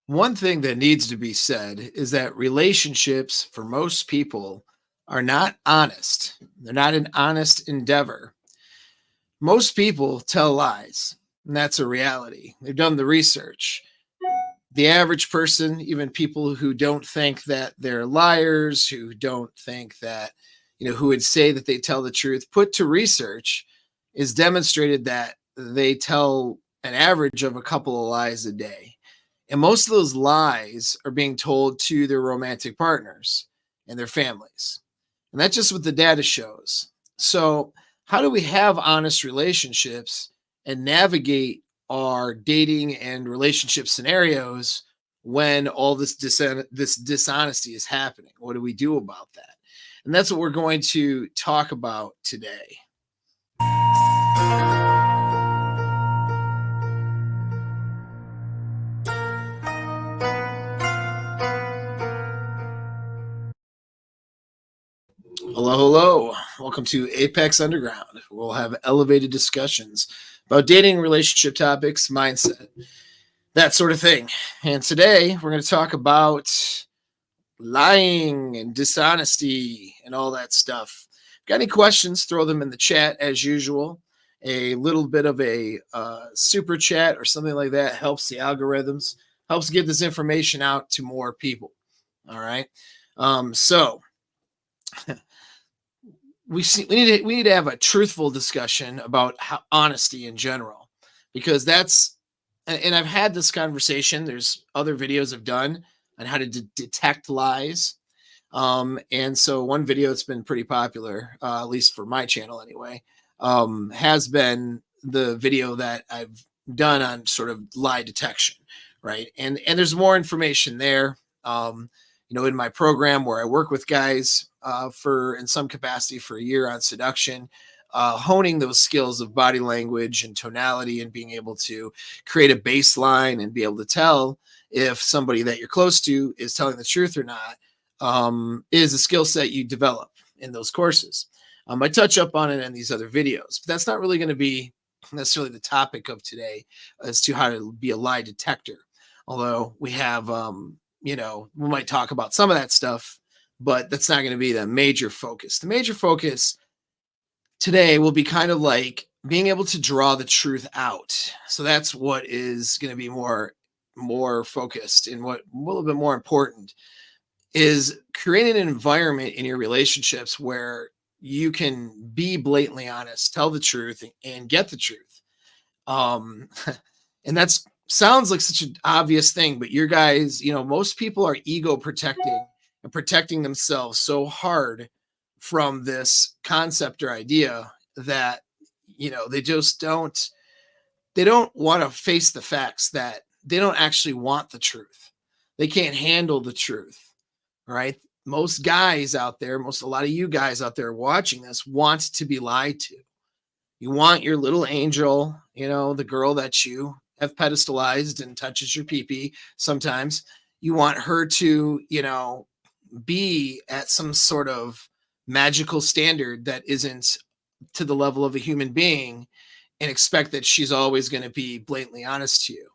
One thing that needs to be said is that relationships for most people are not honest. They're not an honest endeavor. Most people tell lies, and that's a reality. They've done the research. The average person, even people who don't think that they're liars, who don't think that, who would say that they tell the truth, put to research, is demonstrated that they tell an average of a couple of lies a day. And most of those lies are being told to their romantic partners and their families. And that's just what the data shows. So, how do we have honest relationships and navigate our dating and relationship scenarios when all this dishonesty is happening? What do we do about that? And that's what we're going to talk about today. Hello, hello. Welcome to Apex Underground. We'll have elevated discussions about dating, relationship topics, mindset, that sort of thing. And today we're going to talk about lying and dishonesty and all that stuff. Got any questions? Throw them in the chat as usual. A little bit of a super chat or something like that helps the algorithms, helps get this information out to more people. All right. So we need to have a truthful discussion about honesty in general, because that's, and I've had this conversation. There's other videos I've done on how to detect lies. And so one video that's been pretty popular, at least for my channel anyway, has been the video that I've done on sort of lie detection, right? And there's more information there. In my program where I work with guys for in some capacity for a year on seduction, honing those skills of body language and tonality and being able to create a baseline and be able to tell if somebody that you're close to is telling the truth or not, is a skill set you develop in those courses. I touch up on it in these other videos, but that's not really going to be necessarily the topic of today as to how to be a lie detector. Although we have, we might talk about some of that stuff, but that's not going to be the major focus. The major focus today will be kind of like being able to draw the truth out. So that's what is going to be more focused, and what a little bit more important is creating an environment in your relationships where you can be blatantly honest, tell the truth, and get the truth. And that's sounds like such an obvious thing, but your guys, most people are ego protecting and protecting themselves so hard from this concept or idea that, they just don't want to face the facts that they don't actually want the truth. They can't handle the truth, right? Most guys out there, a lot of you guys out there watching this want to be lied to. You want your little angel, the girl that you have pedestalized and touches your pee-pee sometimes. You want her to, be at some sort of magical standard that isn't to the level of a human being, and expect that she's always going to be blatantly honest to you.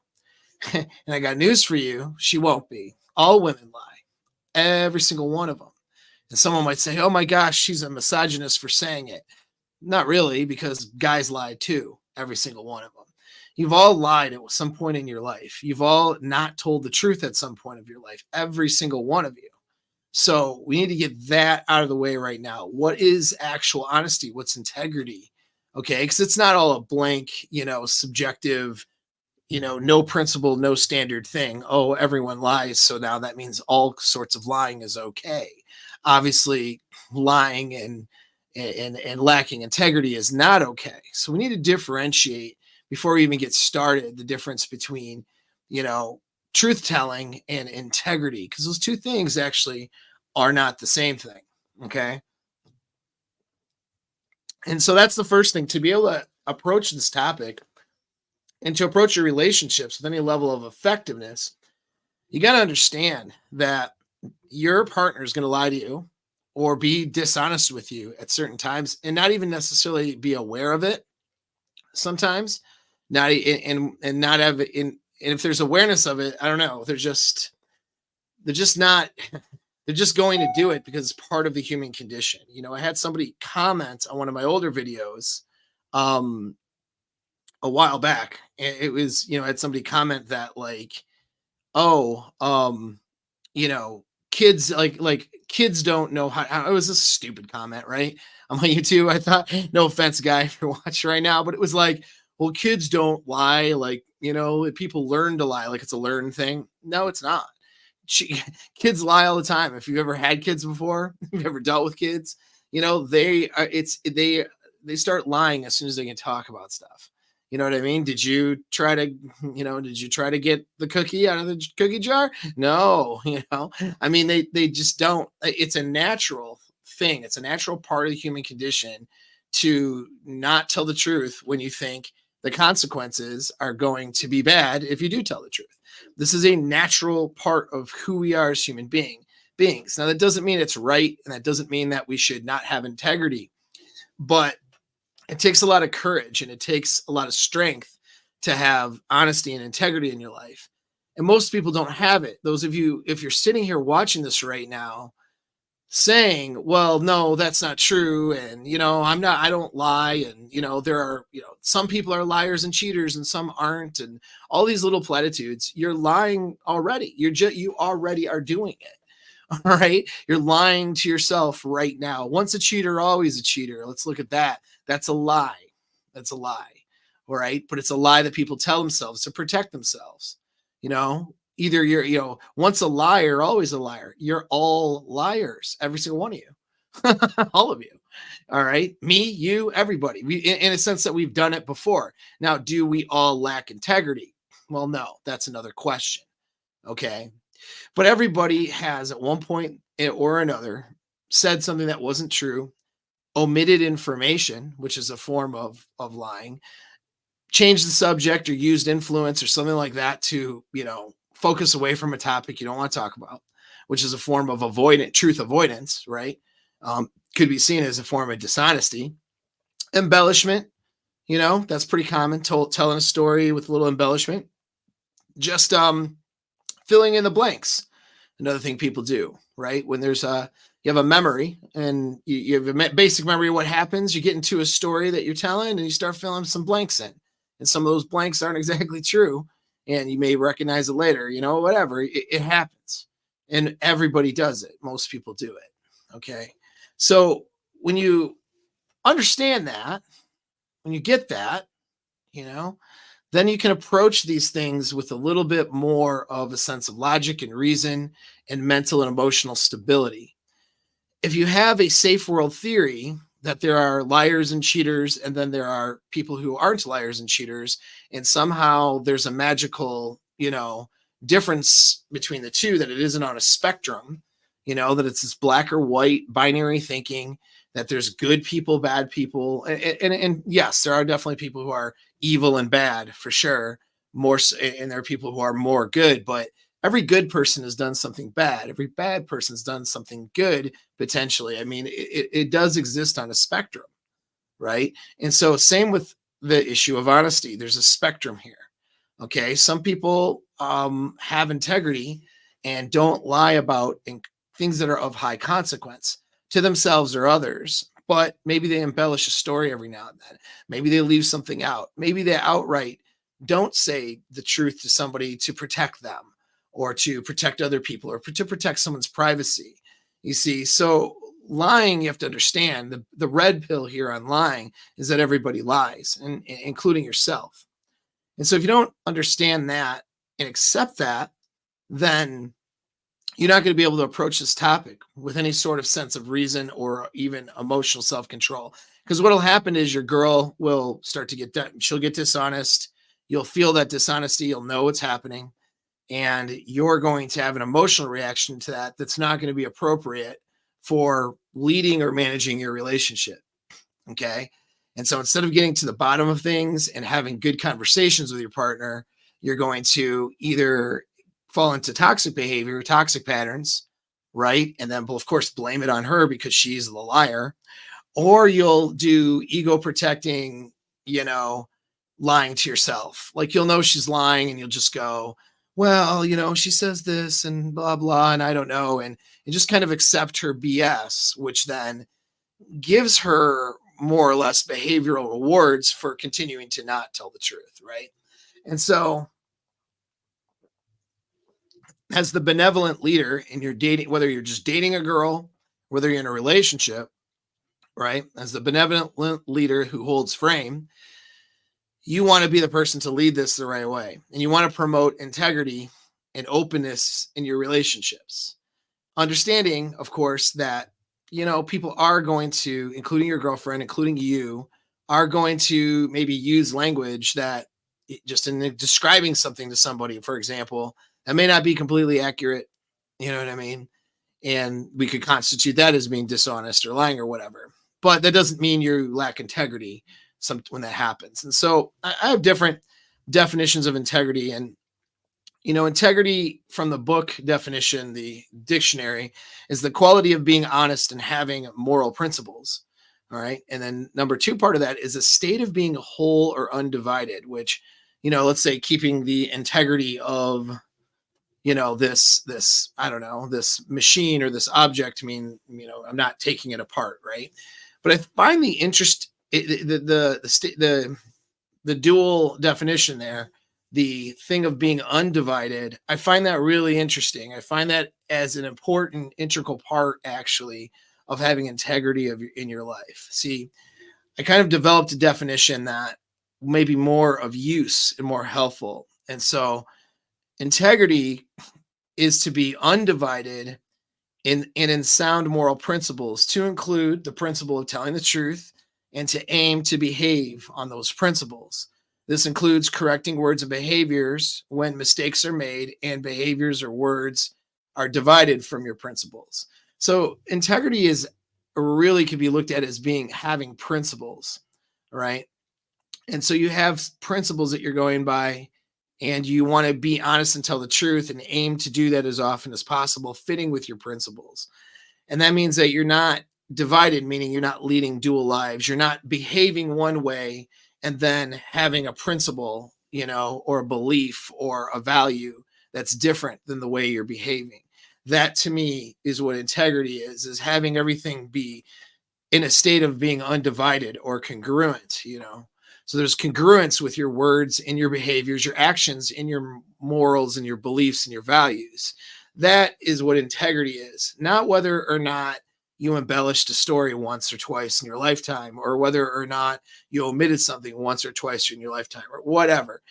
And I got news for you. She won't be. All women lie. Every single one of them. And someone might say, oh my gosh, she's a misogynist for saying it. Not really, because guys lie too. Every single one of them. You've all lied at some point in your life. You've all not told the truth at some point of your life. Every single one of you. So we need to get that out of the way right now. What is actual honesty? What's integrity? Okay, because it's not all a blank, subjective, no principle, no standard thing. Oh, everyone lies, so now that means all sorts of lying is okay. Obviously, lying and lacking integrity is not okay. So we need to differentiate before we even get started the difference between, truth telling and integrity, because those two things actually are not the same thing. Okay. And so that's the first thing, to be able to approach this topic and to approach your relationships with any level of effectiveness. You got to understand that your partner is going to lie to you or be dishonest with you at certain times and not even necessarily be aware of it. Sometimes not, and not have it And if there's awareness of it, I don't know. They're just not, they're just going to do it because it's part of the human condition. I had somebody comment on one of my older videos um, a while back. And it was, I had somebody comment that like, oh, kids like kids don't know how it was a stupid comment, right? On my YouTube. I thought, no offense, guy, if you're watching right now, but it was like, well, kids don't lie, like, people learn to lie, like it's a learned thing. No, it's not. Kids lie all the time. If you've ever had kids before, if you've ever dealt with kids, they start lying as soon as they can talk about stuff. You know what I mean? Did you try to get the cookie out of the cookie jar? No, I mean, they just don't. It's a natural thing. It's a natural part of the human condition to not tell the truth when you think the consequences are going to be bad if you do tell the truth. This is a natural part of who we are as human beings. Now, that doesn't mean it's right, and that doesn't mean that we should not have integrity, but it takes a lot of courage and it takes a lot of strength to have honesty and integrity in your life. And most people don't have it. Those of you, if you're sitting here watching this right now saying, well, no, that's not true. And, I don't lie. And, there are, some people are liars and cheaters and some aren't. And all these little platitudes, you're lying already. You already are doing it. All right. You're lying to yourself right now. Once a cheater, always a cheater. Let's look at that. That's a lie. That's a lie. All right. But it's a lie that people tell themselves to protect themselves. Either you're, once a liar, always a liar. You're all liars. Every single one of you. All of you. All right. Me, you, everybody. In a sense that we've done it before. Now, do we all lack integrity? Well, no, that's another question. Okay. But everybody has at one point or another said something that wasn't true, omitted information, which is a form of lying, changed the subject or used influence or something like that to, focus away from a topic you don't want to talk about, which is a form of truth avoidance, right? Could be seen as a form of dishonesty. Embellishment, that's pretty common, telling a story with a little embellishment. Just filling in the blanks. Another thing people do, right? When you have a memory and you have a basic memory of what happens, you get into a story that you're telling and you start filling some blanks in. And some of those blanks aren't exactly true. And you may recognize it later, whatever. It happens. And everybody does it. Most people do it. Okay. So when you understand that, when you get that, then you can approach these things with a little bit more of a sense of logic and reason and mental and emotional stability. If you have a safe world theory that there are liars and cheaters, and then there are people who aren't liars and cheaters, and somehow there's a magical, difference between the two, that it isn't on a spectrum, that it's this black or white binary thinking, that there's good people, bad people. And yes, there are definitely people who are evil and bad for sure. More so, and there are people who are more good, but every good person has done something bad. Every bad person's done something good, potentially. I mean, it does exist on a spectrum, right? And so same with the issue of honesty. There's a spectrum here. Okay. Some people have integrity and don't lie about things that are of high consequence to themselves or others, but maybe they embellish a story every now and then. Maybe they leave something out. Maybe they outright don't say the truth to somebody to protect them or to protect other people or to protect someone's privacy. You see, so lying, you have to understand the red pill here on lying is that everybody lies, and including yourself. And so if you don't understand that and accept that, then you're not going to be able to approach this topic with any sort of sense of reason or even emotional self-control. Because what will happen is your girl will start to she'll get dishonest. You'll feel that dishonesty. You'll know what's happening. And you're going to have an emotional reaction to that that's not going to be appropriate for leading or managing your relationship. Okay. And so instead of getting to the bottom of things and having good conversations with your partner, you're going to either fall into toxic behavior, toxic patterns, right? And then, of course, blame it on her because she's the liar. Or you'll do ego protecting, lying to yourself. Like you'll know she's lying and you'll just go, well, she says this and blah, blah, and I don't know. And just kind of accept her BS, which then gives her more or less behavioral rewards for continuing to not tell the truth. Right. And so, as the benevolent leader in your dating, whether you're just dating a girl, whether you're in a relationship, right? As the benevolent leader who holds frame, you want to be the person to lead this the right way. And you want to promote integrity and openness in your relationships. Understanding, of course, that, people are going to, including your girlfriend, including you, are going to maybe use language that just in describing something to somebody, for example, that may not be completely accurate. You know what I mean? And we could constitute that as being dishonest or lying or whatever. But that doesn't mean you lack integrity when that happens. And so I have different definitions of integrity. And, integrity from the book definition, the dictionary, is the quality of being honest and having moral principles. All right. And then number two part of that is a state of being whole or undivided, which, let's say keeping the integrity of, this, I don't know, this machine or this object. I mean, I'm not taking it apart. Right. But I find the dual definition there, the thing of being undivided, I find that really interesting. I find that as an important integral part, actually, of having integrity in your life. See, I kind of developed a definition that may be more of use and more helpful. And so integrity is to be undivided in sound moral principles, to include the principle of telling the truth and to aim to behave on those principles. This includes correcting words and behaviors when mistakes are made and behaviors or words are divided from your principles. So integrity is really can be looked at as having principles, right? And so you have principles that you're going by, and you want to be honest and tell the truth and aim to do that as often as possible, fitting with your principles. And that means that you're not divided, meaning you're not leading dual lives. You're not behaving one way and then having a principle, or a belief or a value that's different than the way you're behaving. That to me is what integrity is having everything be in a state of being undivided or congruent, So there's congruence with your words and your behaviors, your actions and your morals and your beliefs and your values. That is what integrity is, not whether or not you embellished a story once or twice in your lifetime, or whether or not you omitted something once or twice in your lifetime, or whatever.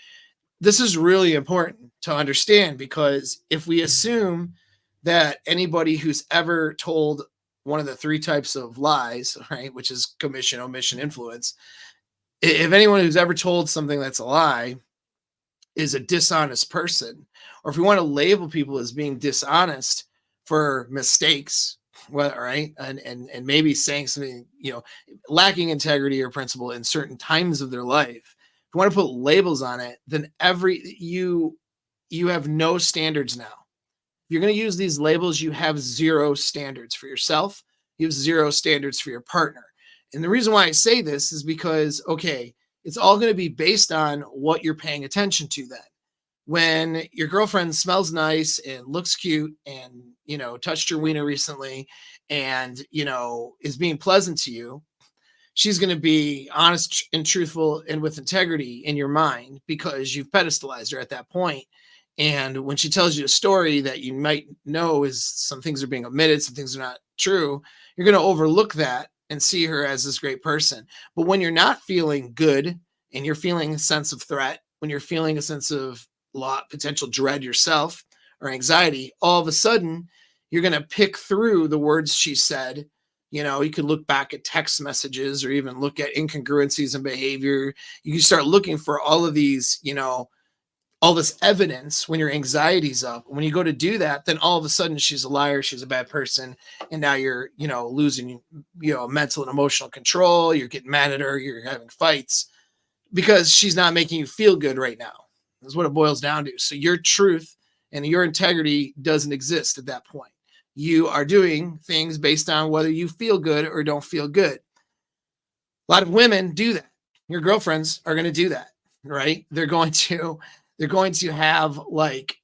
This is really important to understand, because if we assume that anybody who's ever told one of the three types of lies, right, which is commission, omission, influence, if anyone who's ever told something that's a lie is a dishonest person, or if we want to label people as being dishonest for mistakes, well, right, and maybe saying something, lacking integrity or principle in certain times of their life, if you want to put labels on it, then you have no standards now. If you're going to use these labels, you have zero standards for yourself. You have zero standards for your partner. And the reason why I say this is because, okay, it's all going to be based on what you're paying attention to then. When your girlfriend smells nice and looks cute and, touched your wiener recently and, is being pleasant to you, she's going to be honest and truthful and with integrity in your mind, because you've pedestalized her at that point. And when she tells you a story that you might know is some things are being omitted, some things are not true, you're going to overlook that and see her as this great person. But when you're not feeling good and you're feeling a sense of threat, when you're feeling a sense of potential dread yourself or anxiety, all of a sudden you're going to pick through the words she said. You could look back at text messages or even look at incongruencies in behavior. You can start looking for all of these, all this evidence when your anxiety's up. When you go to do that, then all of a sudden she's a liar, she's a bad person. And now you're, losing, mental and emotional control. You're getting mad at her. You're having fights because she's not making you feel good right now. That's what it boils down to. So your truth and your integrity doesn't exist at that point. You are doing things based on whether you feel good or don't feel good. A lot of women do that. Your girlfriends are going to do that. right? They're going to have like,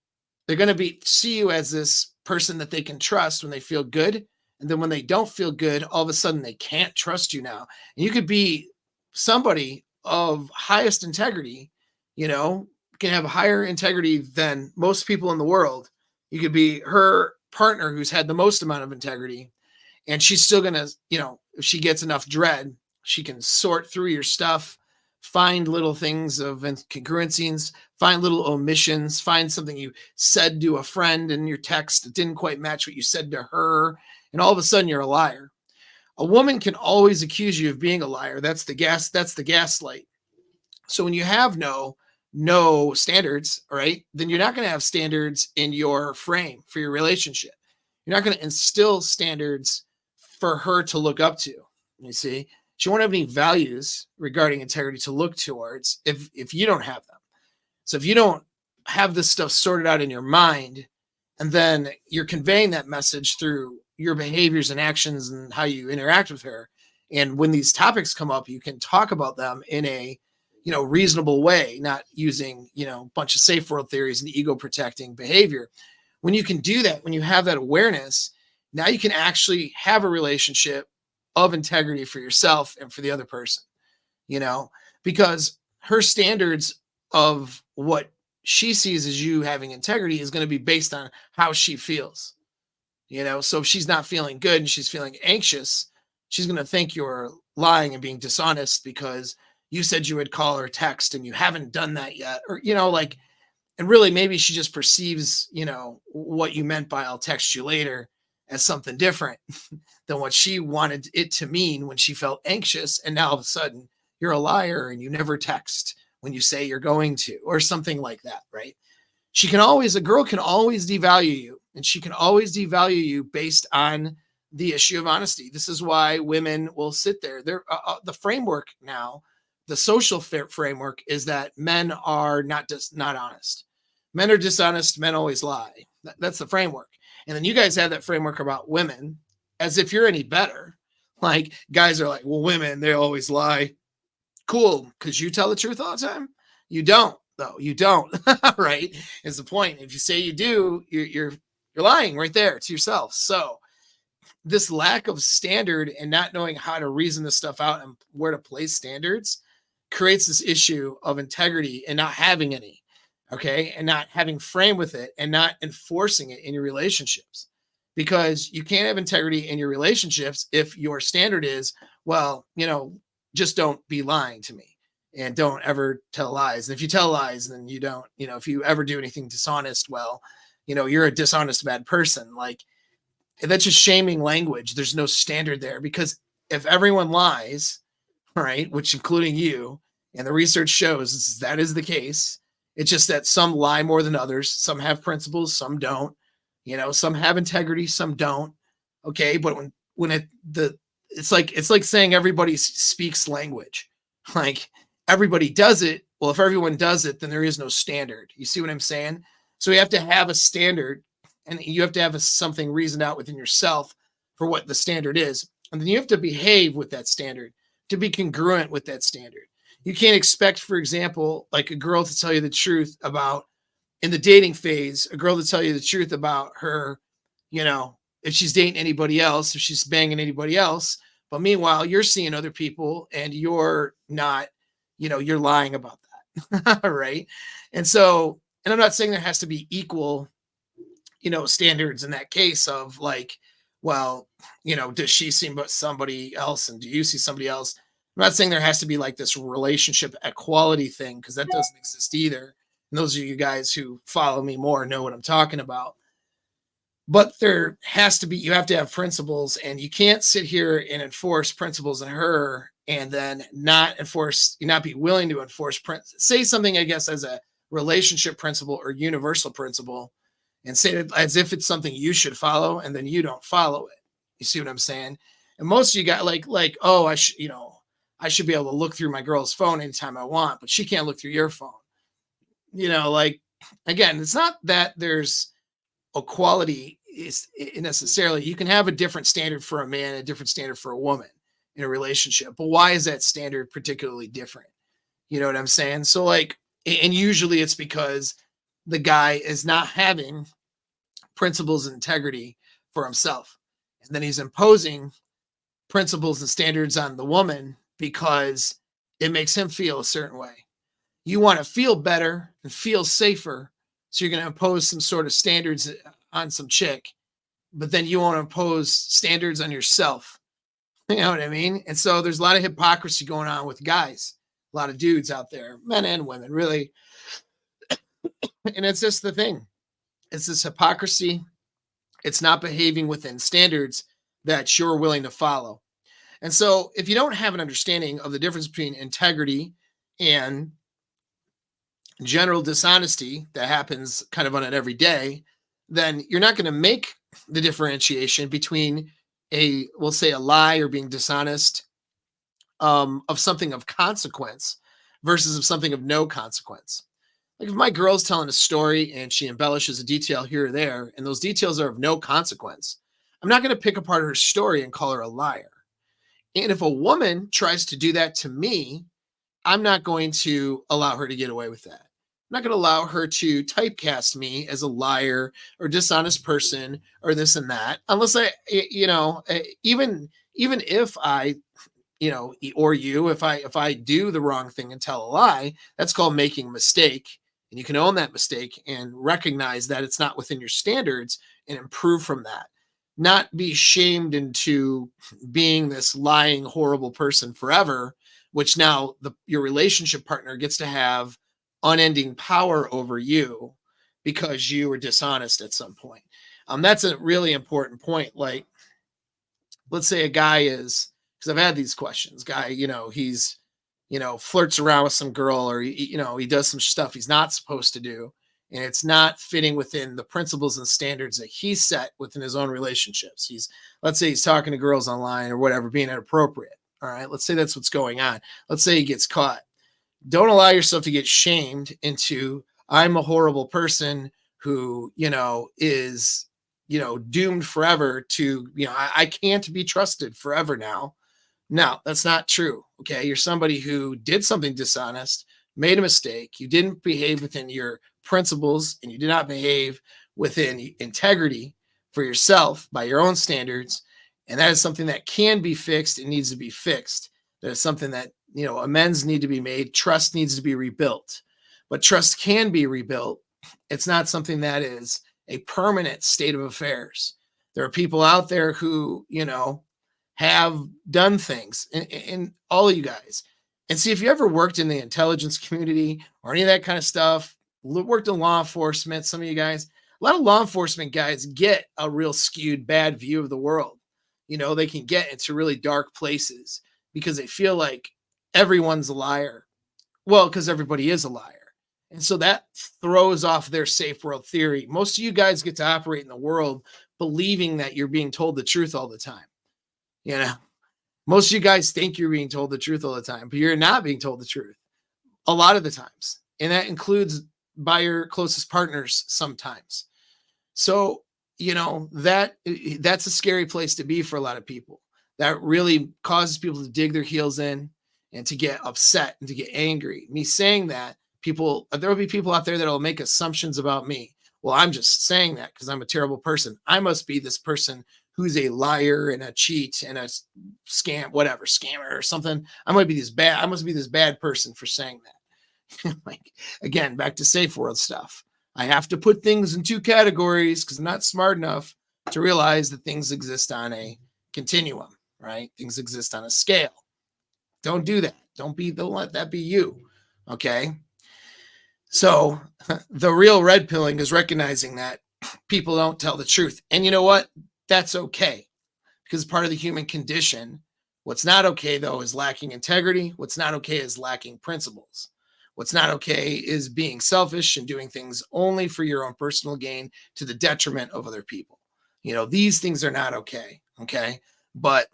they're going to be see you as this person that they can trust when they feel good. And then when they don't feel good, all of a sudden they can't trust you now. And you could be somebody of highest integrity, can have higher integrity than most people in the world. You could be her partner who's had the most amount of integrity, and she's still gonna, if she gets enough dread, she can sort through your stuff, find little things of incongruencies, find little omissions, find something you said to a friend in your text that didn't quite match what you said to her, and all of a sudden you're a liar. A woman can always accuse you of being a liar. That's the gaslight. So when you have no standards, right, then you're not going to have standards in your frame for your relationship. You're not going to instill standards for her to look up to. You see, she won't have any values regarding integrity to look towards if you don't have them. So if you don't have this stuff sorted out in your mind, and then you're conveying that message through your behaviors and actions and how you interact with her, and when these topics come up, you can talk about them in a reasonable way, not using a bunch of safe world theories and ego protecting behavior. When you can do that, when you have that awareness, now you can actually have a relationship of integrity for yourself and for the other person, because her standards of what she sees as you having integrity is going to be based on how she feels. So if she's not feeling good and she's feeling anxious, she's going to think you're lying and being dishonest because you said you would call or text and you haven't done that yet. Or, and really maybe she just perceives, what you meant by I'll text you later as something different than what she wanted it to mean when she felt anxious. And now all of a sudden you're a liar and you never text when you say you're going to, or something like that, right? A girl can always devalue you, and she can always devalue you based on the issue of honesty. This is why women will sit there. The framework now, the social framework is that men are not honest. Men are dishonest. Men always lie. That's the framework. And then you guys have that framework about women as if you're any better. Like guys are like, well, women, they always lie. Cool. Because you tell the truth all the time. You don't, though. You don't. Right. Is the point. If you say you do, you're lying right there to yourself. So this lack of standard and not knowing how to reason this stuff out and where to place standards creates this issue of integrity and not having any, okay, and not having frame with it and not enforcing it in your relationships, because you can't have integrity in your relationships if your standard is, well, just don't be lying to me and don't ever tell lies. And if you tell lies, then you don't, if you ever do anything dishonest, well, you're a dishonest bad person. Like that's just shaming language. There's no standard there, because if everyone lies, right, which including you, and the research shows that is the case. It's just that some lie more than others. Some have principles, some don't. Some have integrity, some don't. Okay, but it's like saying everybody speaks language. Like everybody does it. Well, if everyone does it, then there is no standard. You see what I'm saying? So you have to have a standard, and you have to have something reasoned out within yourself for what the standard is. And then you have to behave with that standard, to be congruent with that standard. You can't expect, for example, like a girl to tell you the truth about, in the dating phase, a girl to tell you the truth about her, if she's dating anybody else, if she's banging anybody else. But meanwhile, you're seeing other people and you're not, you're lying about that. Right. And I'm not saying there has to be equal, standards in that case of like, well, does she see somebody else and do you see somebody else? I'm not saying there has to be like this relationship equality thing, because that doesn't exist either. And those of you guys who follow me more know what I'm talking about. But there has to be, you have to have principles, and you can't sit here and enforce principles in her and then not be willing to enforce, say something, I guess, as a relationship principle or universal principle, and say it as if it's something you should follow, and then you don't follow it. You see what I'm saying? And most of you got like, oh, I should be able to look through my girl's phone anytime I want, but she can't look through your phone. Like, again, it's not that there's equality is necessarily. You can have a different standard for a man, a different standard for a woman in a relationship. But why is that standard particularly different? You know what I'm saying? So like, and usually it's because the guy is not having principles and integrity for himself. And then he's imposing principles and standards on the woman because it makes him feel a certain way. You want to feel better and feel safer. So you're going to impose some sort of standards on some chick, but then you want to impose standards on yourself. You know what I mean? And so there's a lot of hypocrisy going on with guys, a lot of dudes out there, men and women, really. And it's just the thing. It's this hypocrisy. It's not behaving within standards that you're willing to follow. And so if you don't have an understanding of the difference between integrity and general dishonesty that happens kind of on an everyday, then you're not going to make the differentiation between we'll say a lie or being dishonest of something of consequence versus of something of no consequence. Like if my girl's telling a story and she embellishes a detail here or there, and those details are of no consequence, I'm not going to pick apart her story and call her a liar. And if a woman tries to do that to me, I'm not going to allow her to get away with that. I'm not going to allow her to typecast me as a liar or dishonest person or this and that, unless even if I, or you, if I do the wrong thing and tell a lie, that's called making a mistake. And you can own that mistake and recognize that it's not within your standards and improve from that. Not be shamed into being this lying, horrible person forever, which now your relationship partner gets to have unending power over you because you were dishonest at some point. That's a really important point. Like, let's say a guy is, because I've had these questions, guy, he's, flirts around with some girl, or, he does some stuff he's not supposed to do. And it's not fitting within the principles and standards that he set within his own relationships. Let's say he's talking to girls online or whatever, being inappropriate. All right. Let's say that's what's going on. Let's say he gets caught. Don't allow yourself to get shamed into, I'm a horrible person who, is, doomed forever to, I can't be trusted forever now. No, that's not true. Okay. You're somebody who did something dishonest, made a mistake. You didn't behave within your principles, and you did not behave within integrity for yourself by your own standards. And that is something that can be fixed. It needs to be fixed. That is something that, amends need to be made. Trust needs to be rebuilt, but trust can be rebuilt. It's not something that is a permanent state of affairs. There are people out there who, have done things, and all of you guys. And see, if you ever worked in the intelligence community or any of that kind of stuff, worked in law enforcement, some of you guys, a lot of law enforcement guys get a real skewed, bad view of the world. They can get into really dark places because they feel like everyone's a liar. Well, because everybody is a liar. And so that throws off their safe world theory. Most of you guys get to operate in the world believing that you're being told the truth all the time. Most of you guys think you're being told the truth all the time, but you're not being told the truth a lot of the times. And that includes by your closest partners sometimes. So, that's a scary place to be for a lot of people. That really causes people to dig their heels in and to get upset and to get angry. Me saying that, there will be people out there that will make assumptions about me. Well, I'm just saying that because I'm a terrible person. I must be this person who's a liar and a cheat and a scammer or something. I must be this bad person for saying that. Like, again, back to safe world stuff. I have to put things in two categories because I'm not smart enough to realize that things exist on a continuum, right? Things exist on a scale. Don't do that. Don't let that be you. Okay. So the real red pilling is recognizing that people don't tell the truth. And you know what? That's okay, because part of the human condition. What's not okay, though, is lacking integrity. What's not okay is lacking principles. What's not okay is being selfish and doing things only for your own personal gain to the detriment of other people. These things are not okay. Okay. But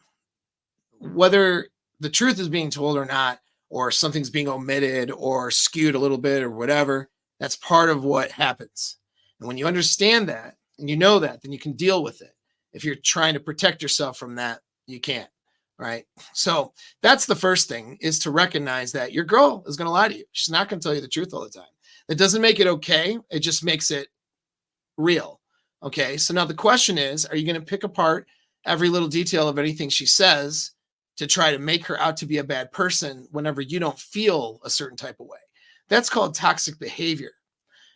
whether the truth is being told or not, or something's being omitted or skewed a little bit or whatever, that's part of what happens. And when you understand that and you know that, then you can deal with it. If you're trying to protect yourself from that, you can't. right? So that's the first thing, is to recognize that your girl is going to lie to you. She's not going to tell you the truth all the time. That doesn't make it okay. It just makes it real. Okay. So now the question is, are you going to pick apart every little detail of anything she says to try to make her out to be a bad person whenever you don't feel a certain type of way? That's called toxic behavior.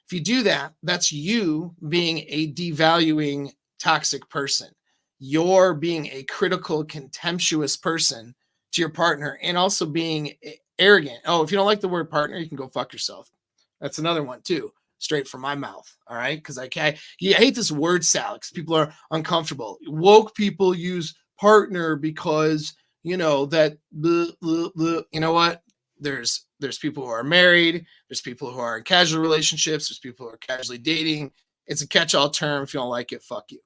If you do that, that's you being a devaluing toxic person. You're being a critical, contemptuous person to your partner, and also being arrogant. Oh, if you don't like the word partner, you can go fuck yourself. That's another one too, straight from my mouth. All right. Because I hate this word salad because people are uncomfortable. Woke people use partner because, that, you know what? There's people who are married. There's people who are in casual relationships. There's people who are casually dating. It's a catch-all term. If you don't like it, fuck you.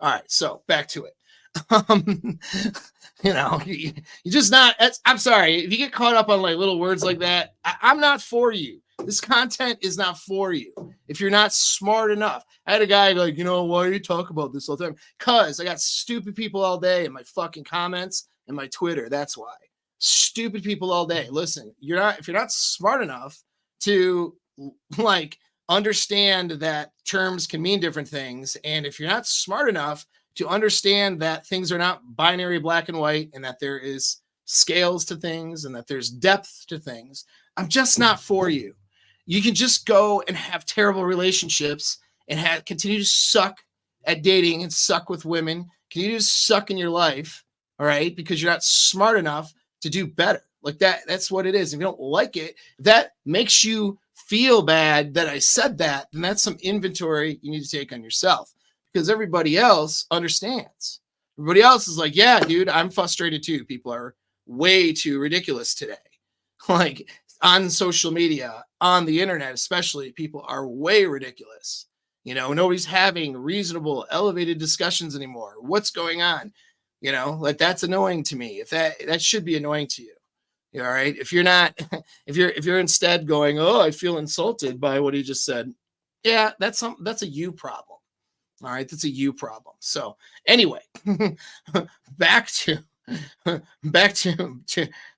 All right. So back to it. You just not, I'm sorry. If you get caught up on like little words like that, I'm not for you. This content is not for you. If you're not smart enough. I had a guy like, why do you talk about this all the time? Because I got stupid people all day in my fucking comments and my Twitter. That's why. Stupid people all day. Listen, if you're not smart enough to like understand that terms can mean different things, and if you're not smart enough to understand that things are not binary black and white, and that there is scales to things, and that there's depth to things, I'm just not for you. You can just go and have terrible relationships and continue to suck at dating and suck with women, continue to suck in your life, all right, because you're not smart enough to do better. Like that's what it is. If you don't like it, that makes you feel bad that I said that, then that's some inventory you need to take on yourself, because everybody else understands. Everybody else is like, yeah, dude, I'm frustrated too. People are way too ridiculous today. Like on social media, on the internet, especially, people are way ridiculous. Nobody's having reasonable, elevated discussions anymore. What's going on? Like that's annoying to me. If that should be annoying to you. All right. If you're not, if you're instead going, oh, I feel insulted by what he just said. Yeah, that's a you problem. All right. That's a you problem. So anyway, back to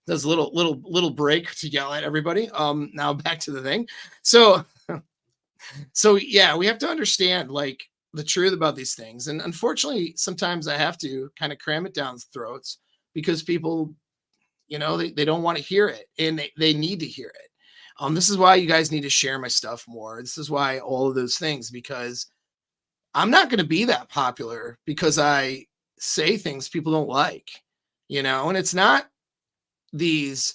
this little break to yell at everybody. Now back to the thing. So yeah, we have to understand like the truth about these things. And unfortunately, sometimes I have to kind of cram it down throats because people, they don't want to hear it, and they need to hear it. This is why you guys need to share my stuff more. This is why all of those things, because I'm not going to be that popular because I say things people don't like, and it's not these,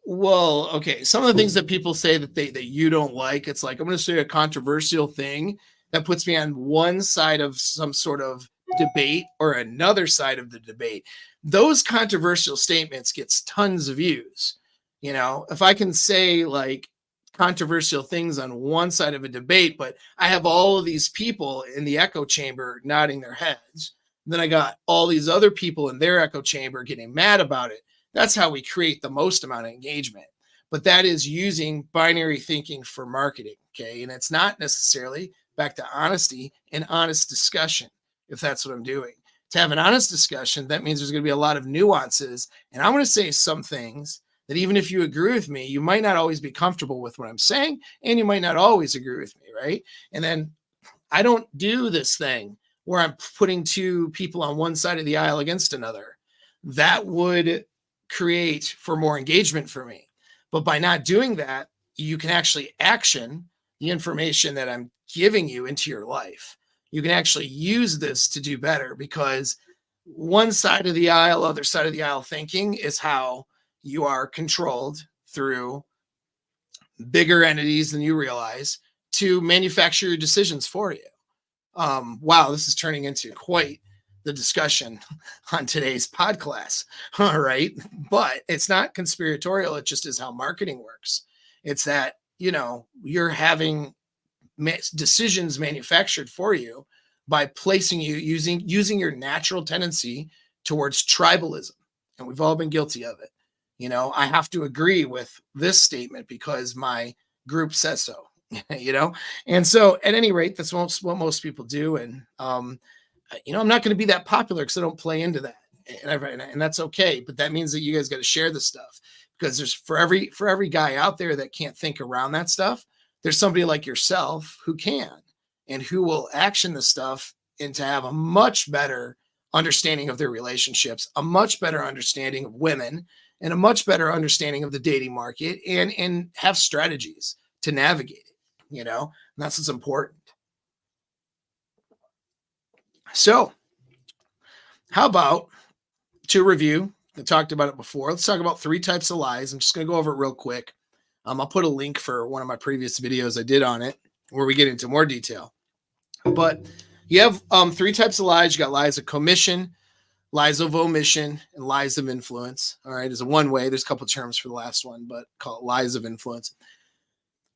well, okay, some of the things that people say that you don't like, it's like, I'm going to say a controversial thing that puts me on one side of some sort of debate or another side of the debate. Those controversial statements gets tons of views. If I can say like controversial things on one side of a debate, but I have all of these people in the echo chamber nodding their heads, then I got all these other people in their echo chamber getting mad about it. That's how we create the most amount of engagement. But that is using binary thinking for marketing. Okay. And it's not necessarily, back to honesty, an honest discussion. If that's what I'm doing, to have an honest discussion, that means there's going to be a lot of nuances. And I'm going to say some things that even if you agree with me, you might not always be comfortable with what I'm saying, and you might not always agree with me, right? And then I don't do this thing where I'm putting two people on one side of the aisle against another. That would create for more engagement for me. But by not doing that, you can actually action the information that I'm giving you into your life. You can actually use this to do better, because one side of the aisle, other side of the aisle thinking is how you are controlled through bigger entities than you realize to manufacture your decisions for you. Wow, this is turning into quite the discussion on today's podcast. All right. But it's not conspiratorial. It just is how marketing works. It's that, you're having decisions manufactured for you by placing you using your natural tendency towards tribalism. And we've all been guilty of it. I have to agree with this statement because my group says so, and so at any rate, that's what most people do. And, I'm not going to be that popular because I don't play into that. and that's okay. But that means that you guys got to share the stuff, because there's for every guy out there that can't think around that stuff, there's somebody like yourself who can, and who will action the stuff and to have a much better understanding of their relationships, a much better understanding of women, and a much better understanding of the dating market, and have strategies to navigate it, and that's what's important. So how about, to review, I talked about it before, let's talk about 3 types of lies. I'm just going to go over it real quick. I'll put a link for one of my previous videos I did on it where we get into more detail. But you have 3 types of lies. You got lies of commission, lies of omission, and lies of influence. All right, is a one way. There's a couple terms for the last one, but call it lies of influence.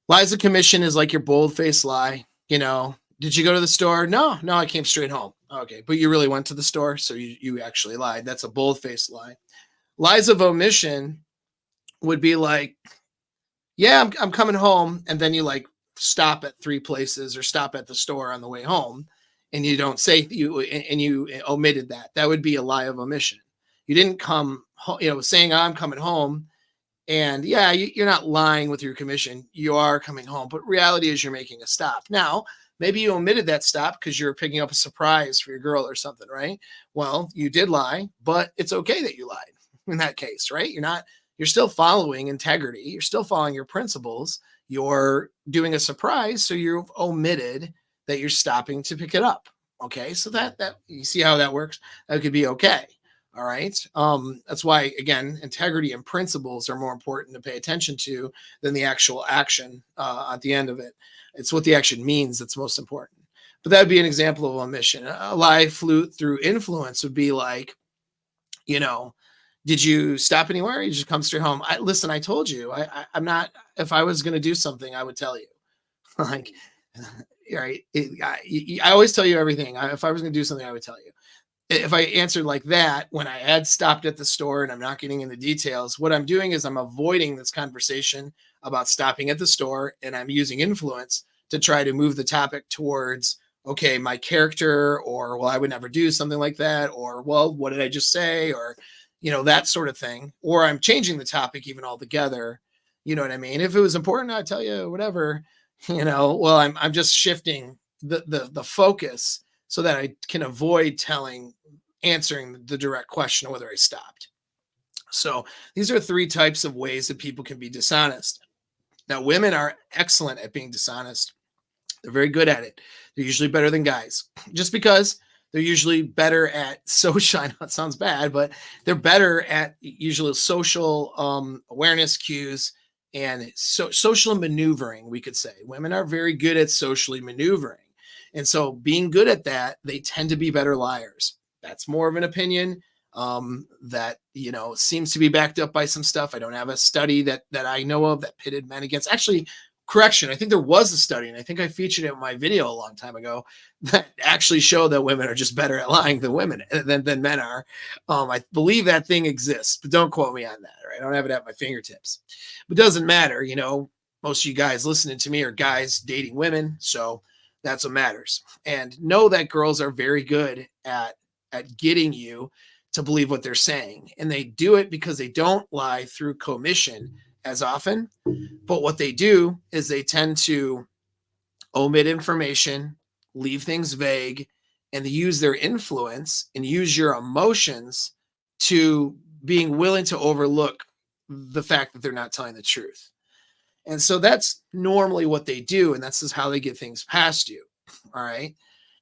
Lies of commission is like your bold-faced lie. Did you go to the store? No, I came straight home. Okay, but you really went to the store, so you actually lied. That's a bold-faced lie. Lies of omission would be like, yeah, I'm coming home, and then you like stop at 3 places or stop at the store on the way home, and you don't say you omitted that. That would be a lie of omission. You didn't come, saying I'm coming home, and yeah, you're not lying with your commission. You are coming home, but reality is you're making a stop. Now, maybe you omitted that stop because you're picking up a surprise for your girl or something, right? Well, you did lie, but it's okay that you lied in that case, right? You're still following integrity. You're still following your principles. You're doing a surprise, so you've omitted that you're stopping to pick it up. Okay, so that you see how that works. That could be okay. All right. That's why, again, integrity and principles are more important to pay attention to than the actual action at the end of it. It's what the action means that's most important. But that would be an example of omission. A lie through influence would be like, did you stop anywhere? You just come straight home. Listen, I told you, I'm not, if I was going to do something, I would tell you. Like, right. I always tell you everything. If I was going to do something, I would tell you. If I answered like that, when I had stopped at the store and I'm not getting into details, what I'm doing is I'm avoiding this conversation about stopping at the store, and I'm using influence to try to move the topic towards, okay, my character, or, well, I would never do something like that, or, well, what did I just say? Or, that sort of thing. Or I'm changing the topic even altogether. You know what I mean? If it was important, I'd tell you whatever, well, I'm just shifting the focus so that I can avoid answering the direct question of whether I stopped. So these are 3 types of ways that people can be dishonest. Now, women are excellent at being dishonest. They're very good at it. They're usually better than guys, just because they're usually better at social. I know it sounds bad, but they're better at usually social awareness cues and social maneuvering, we could say. Women are very good at socially maneuvering. And so being good at that, they tend to be better liars. That's more of an opinion that, seems to be backed up by some stuff. I don't have a study that I know of that pitted men against. Actually, correction, I think there was a study, and I think I featured it in my video a long time ago, that actually showed that women are just better at lying than men are. I believe that thing exists, but don't quote me on that. Right? I don't have it at my fingertips. But it doesn't matter. Most of you guys listening to me are guys dating women, so that's what matters. And know that girls are very good at getting you to believe what they're saying. And they do it because they don't lie through commission as often. But what they do is they tend to omit information, leave things vague, and they use their influence and use your emotions to being willing to overlook the fact that they're not telling the truth. And so that's normally what they do. And that's just how they get things past you. All right.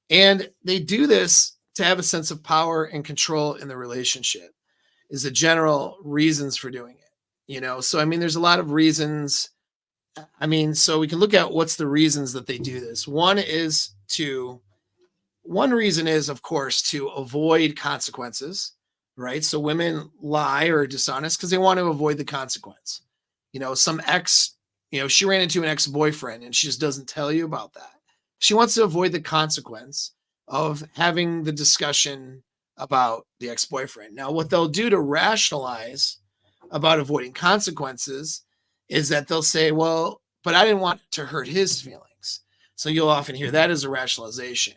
And they do this to have a sense of power and control in the relationship, is the general reasons for doing it. So, there's a lot of reasons. So we can look at what's the reasons that they do this. One reason is, of course, to avoid consequences, right? So women lie or are dishonest because they want to avoid the consequence. Some ex, she ran into an ex-boyfriend and she just doesn't tell you about that. She wants to avoid the consequence of having the discussion about the ex-boyfriend. Now, what they'll do to rationalize about avoiding consequences is that they'll say, well, but I didn't want to hurt his feelings. So you'll often hear that as a rationalization.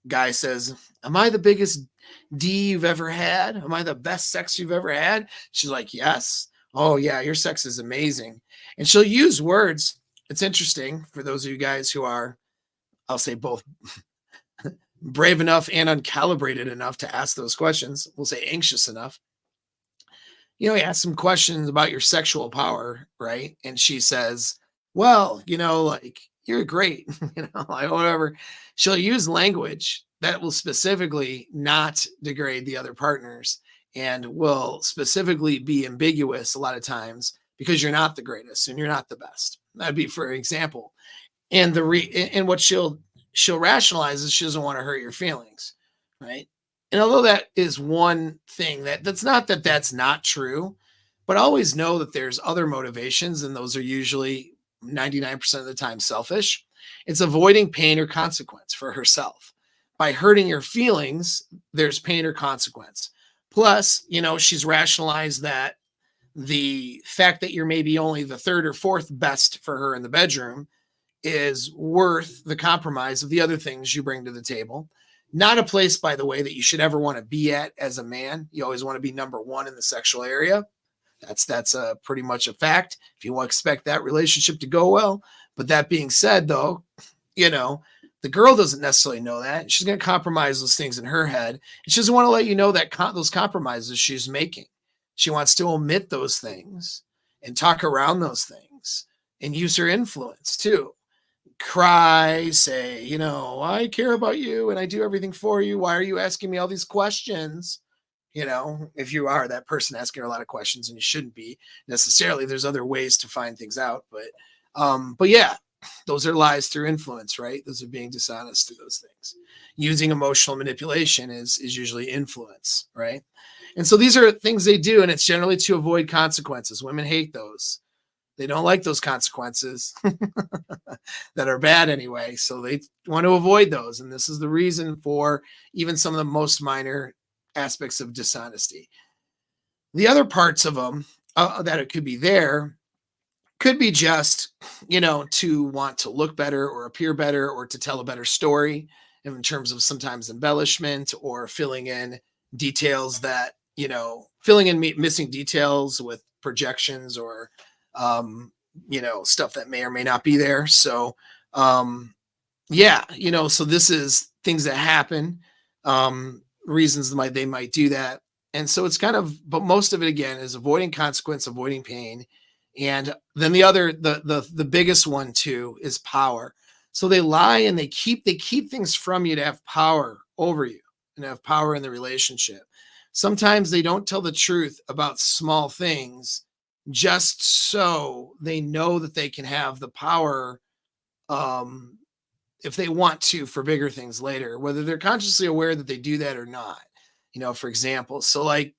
Guy says, am I the biggest D you've ever had? Am I the best sex you've ever had? She's like, yes. Oh, yeah, your sex is amazing. And she'll use words. It's interesting for those of you guys who are, I'll say, both brave enough and uncalibrated enough to ask those questions. We'll say anxious enough. You ask some questions about your sexual power, right? And she says, well, like, you're great, like whatever. She'll use language that will specifically not degrade the other partners and will specifically be ambiguous a lot of times because you're not the greatest and you're not the best. That'd be for example. And and what she'll rationalize is she doesn't want to hurt your feelings, right? And although that is one thing that's not that that's not true, but always know that there's other motivations, and those are usually 99% of the time selfish. It's avoiding pain or consequence for herself. By hurting your feelings, there's pain or consequence. Plus, she's rationalized that the fact that you're maybe only the third or fourth best for her in the bedroom is worth the compromise of the other things you bring to the table. Not a place, by the way, that you should ever want to be at as a man. You always want to be number one in the sexual area. That's pretty much a fact if you want to expect that relationship to go well. But that being said, though, the girl doesn't necessarily know that. She's going to compromise those things in her head. And she doesn't want to let you know that those compromises she's making. She wants to omit those things and talk around those things and use her influence too. Cry, say, I care about you and I do everything for you. Why are you asking me all these questions? If you are that person asking her a lot of questions, and you shouldn't be necessarily, there's other ways to find things out. But yeah, those are lies through influence, right? Those are being dishonest through those things. Using emotional manipulation is usually influence, right? And so these are things they do, and it's generally to avoid consequences. Women hate those. They don't like those consequences that are bad anyway. So they want to avoid those. And this is the reason for even some of the most minor aspects of dishonesty. The other parts of them that it could be there could be just, to want to look better or appear better or to tell a better story in terms of sometimes embellishment or filling in details that, filling in missing details with projections or, stuff that may or may not be there. So, so this is things that happen, reasons they might do that. And so it's but most of it again is avoiding consequence, avoiding pain. And then the biggest one too is power. So they lie and they keep things from you to have power over you and have power in the relationship. Sometimes they don't tell the truth about small things just so they know that they can have the power if they want to for bigger things later, whether they're consciously aware that they do that or not. For example, so like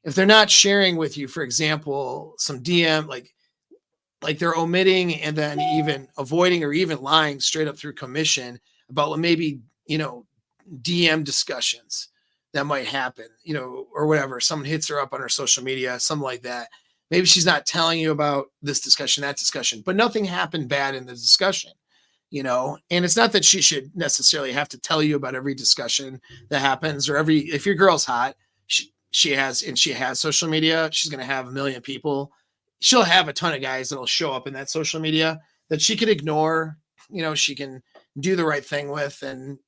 if they're not sharing with you, for example, some DM, like they're omitting and then even avoiding or even lying straight up through commission about maybe, DM discussions that might happen, or whatever. Someone hits her up on her social media, something like that. Maybe she's not telling you about this discussion, that discussion, but nothing happened bad in the discussion, and it's not that she should necessarily have to tell you about every discussion that happens or if your girl's hot, she has social media, she's going to have 1 million people. She'll have a ton of guys that'll show up in that social media that she could ignore, she can do the right thing with and,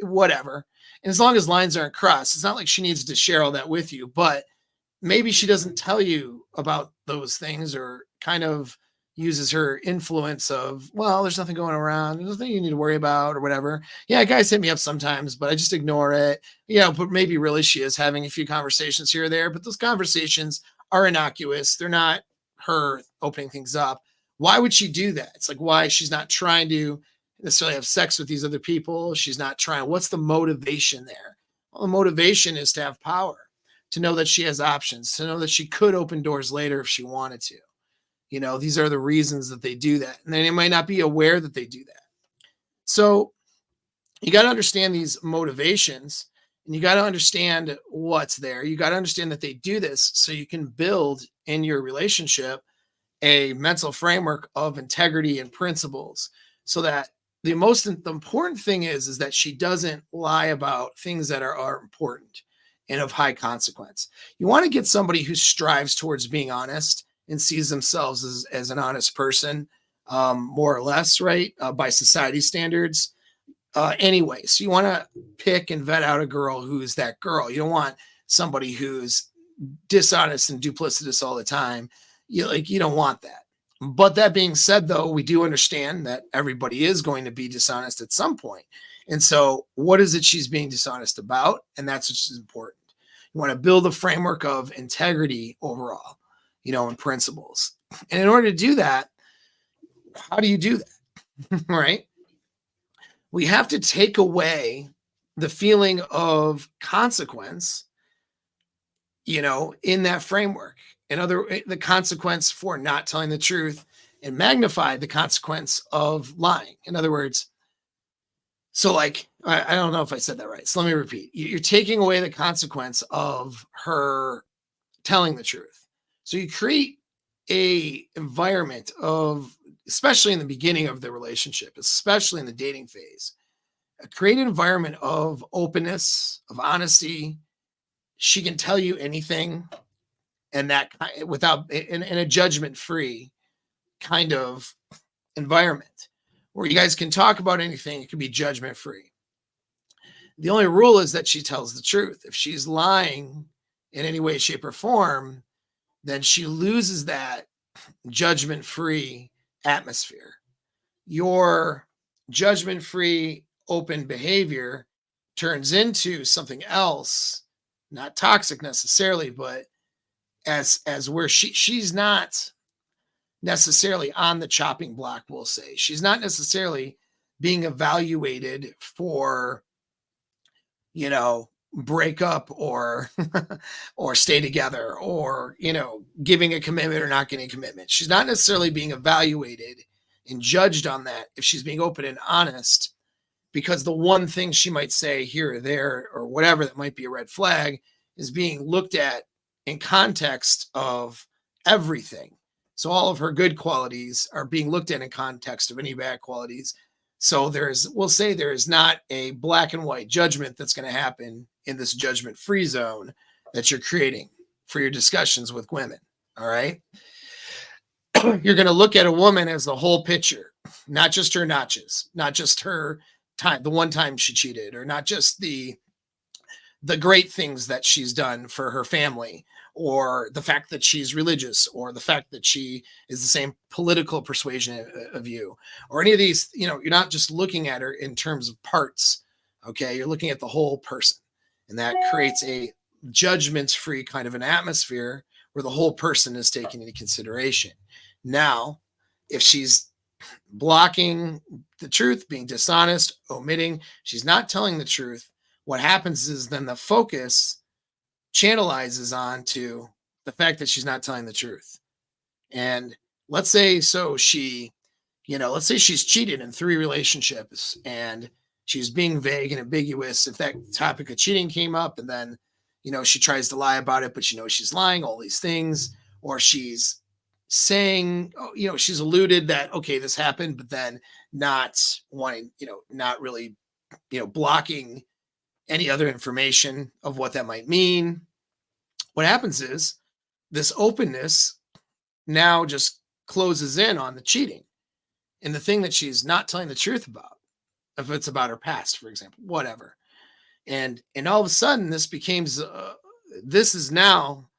whatever. And as long as lines aren't crossed, it's not like she needs to share all that with you, but maybe she doesn't tell you about those things or kind of uses her influence of, well, there's nothing going around. There's nothing you need to worry about or whatever. Yeah, guys hit me up sometimes, but I just ignore it. But maybe really she is having a few conversations here or there, but those conversations are innocuous. They're not her opening things up. Why would she do that? It's like, why? She's not trying to necessarily have sex with these other people. She's not trying. What's the motivation there? Well, the motivation is to have power, to know that she has options, to know that she could open doors later if she wanted to. These are the reasons that they do that. And they might not be aware that they do that. So you got to understand these motivations and you got to understand what's there. You got to understand that they do this so you can build in your relationship a mental framework of integrity and principles so that the important thing is that she doesn't lie about things that are important and of high consequence. You want to get somebody who strives towards being honest and sees themselves as an honest person, more or less, right? By society standards. Anyway, so you want to pick and vet out a girl who's that girl. You don't want somebody who's dishonest and duplicitous all the time. You don't want that. But that being said, though, we do understand that everybody is going to be dishonest at some point. And so what is it she's being dishonest about? And that's what's important. You want to build a framework of integrity overall, and principles. And in order to do that, how do you do that? Right? We have to take away the feeling of consequence, in that framework. The consequence for not telling the truth, and magnify the consequence of lying. In other words, so like, I don't know if I said that right. So let me repeat. You're taking away the consequence of her telling the truth. So you create a environment of, especially in the beginning of the relationship, especially in the dating phase, create an environment of openness, of honesty. She can tell you anything, and that without in a judgment-free kind of environment where you guys can talk about anything. It can be judgment-free. The only rule is that she tells the truth. If she's lying in any way, shape, or form, then she loses that judgment-free atmosphere. Your judgment-free, open behavior turns into something else, not toxic necessarily, but as where she's not necessarily on the chopping block, we'll say. She's not necessarily being evaluated for, break up or or stay together, or giving a commitment or not getting a commitment. She's not necessarily being evaluated and judged on that if she's being open and honest, because the one thing she might say here or there or whatever that might be a red flag is being looked at in context of everything. So all of her good qualities are being looked at in context of any bad qualities. So we'll say there is not a black and white judgment that's going to happen in this judgment-free zone that you're creating for your discussions with women. All right. You're going to look at a woman as the whole picture, not just her notches, not just her time, the one time she cheated, or not just the great things that she's done for her family, or the fact that she's religious, or the fact that she is the same political persuasion of you, or any of these. You're not just looking at her in terms of parts. Okay. You're looking at the whole person, and that creates a judgment-free kind of an atmosphere where the whole person is taken into consideration. Now, if she's blocking the truth, being dishonest, omitting, she's not telling the truth, what happens is then the focus channelizes on to the fact that she's not telling the truth. And let's say let's say she's cheated in 3 relationships, and she's being vague and ambiguous. If that topic of cheating came up, and then, she tries to lie about it, but she's lying, all these things, or she's saying, she's alluded that, okay, this happened, but then not wanting, not really, blocking any other information of what that might mean. What happens is this openness now just closes in on the cheating and the thing that she's not telling the truth about. If it's about her past, for example, whatever. And all of a sudden this this is now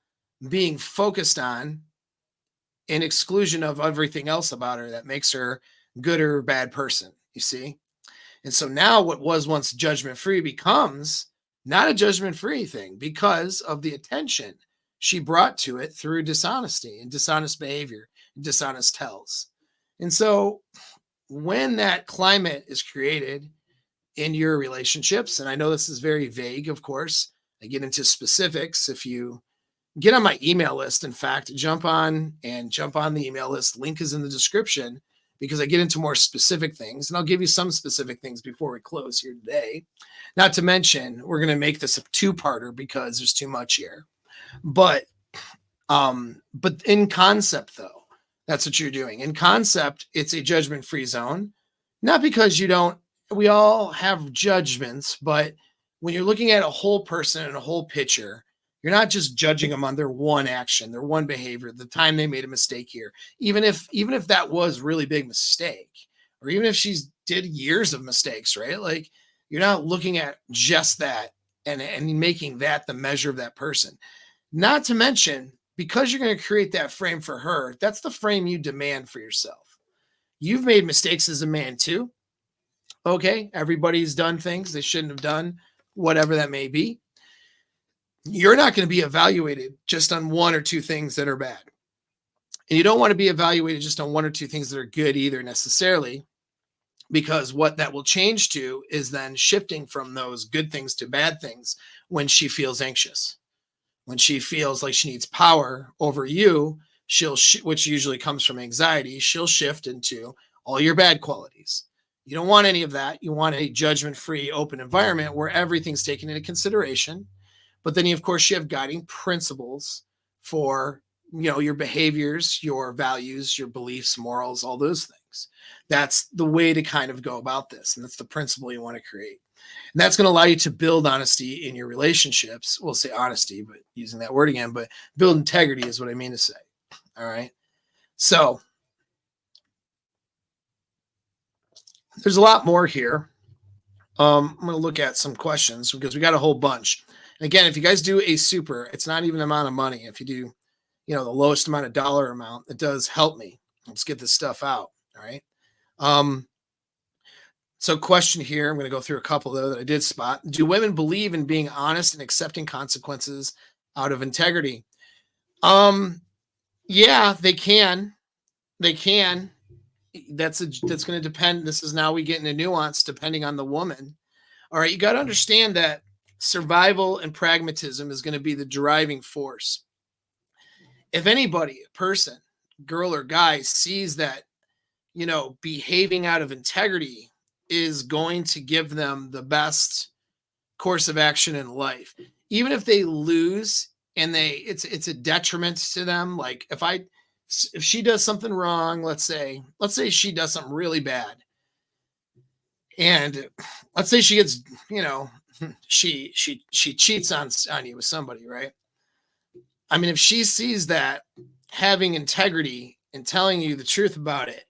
being focused on in exclusion of everything else about her that makes her good or bad person, you see? And so now what was once judgment-free becomes not a judgment-free thing because of the attention she brought to it through dishonesty and dishonest behavior, and dishonest tells. And so when that climate is created in your relationships, and I know this is very vague, of course, I get into specifics. If you get on my email list, in fact, jump on the email list. Link is in the description, because I get into more specific things, and I'll give you some specific things before we close here today. Not to mention, we're going to make this a 2-parter because there's too much here. But in concept, though, that's what you're doing. In concept, it's a judgment-free zone. Not because you don't, we all have judgments, but when you're looking at a whole person and a whole picture, you're not just judging them on their one action, their one behavior, the time they made a mistake here. Even if that was really big mistake, or even if she's did years of mistakes, right? Like you're not looking at just that and making that the measure of that person. Not to mention, because you're going to create that frame for her, that's the frame you demand for yourself. You've made mistakes as a man too. Okay, everybody's done things they shouldn't have done, whatever that may be. You're not going to be evaluated just on one or two things that are bad. And you don't want to be evaluated just on one or two things that are good either necessarily, because what that will change to is then shifting from those good things to bad things when she feels anxious. When she feels like she needs power over you, which usually comes from anxiety, she'll shift into all your bad qualities. You don't want any of that. You want a judgment-free, open environment where everything's taken into consideration. But then, of course, you have guiding principles for, your behaviors, your values, your beliefs, morals, all those things. That's the way to kind of go about this. And that's the principle you want to create. And that's going to allow you to build honesty in your relationships. We'll say honesty, but using that word again, but build integrity is what I mean to say. All right. So there's a lot more here. I'm going to look at some questions because we got a whole bunch. And again, if you guys do a super, it's not even the amount of money. If you do, the lowest amount of dollar amount, it does help me. Let's get this stuff out. All right. So question here, I'm going to go through a couple though that I did spot. Do women believe in being honest and accepting consequences out of integrity? Yeah, they can. They can. That's going to depend. This is now we get into nuance depending on the woman. All right. You got to understand that survival and pragmatism is going to be the driving force. If anybody, a person, girl or guy sees that, behaving out of integrity is going to give them the best course of action in life, even if they lose and it's a detriment to them. Like if she does something wrong, let's say she does something really bad, and let's say she gets, she cheats on you with somebody, right? I mean, if she sees that having integrity and telling you the truth about it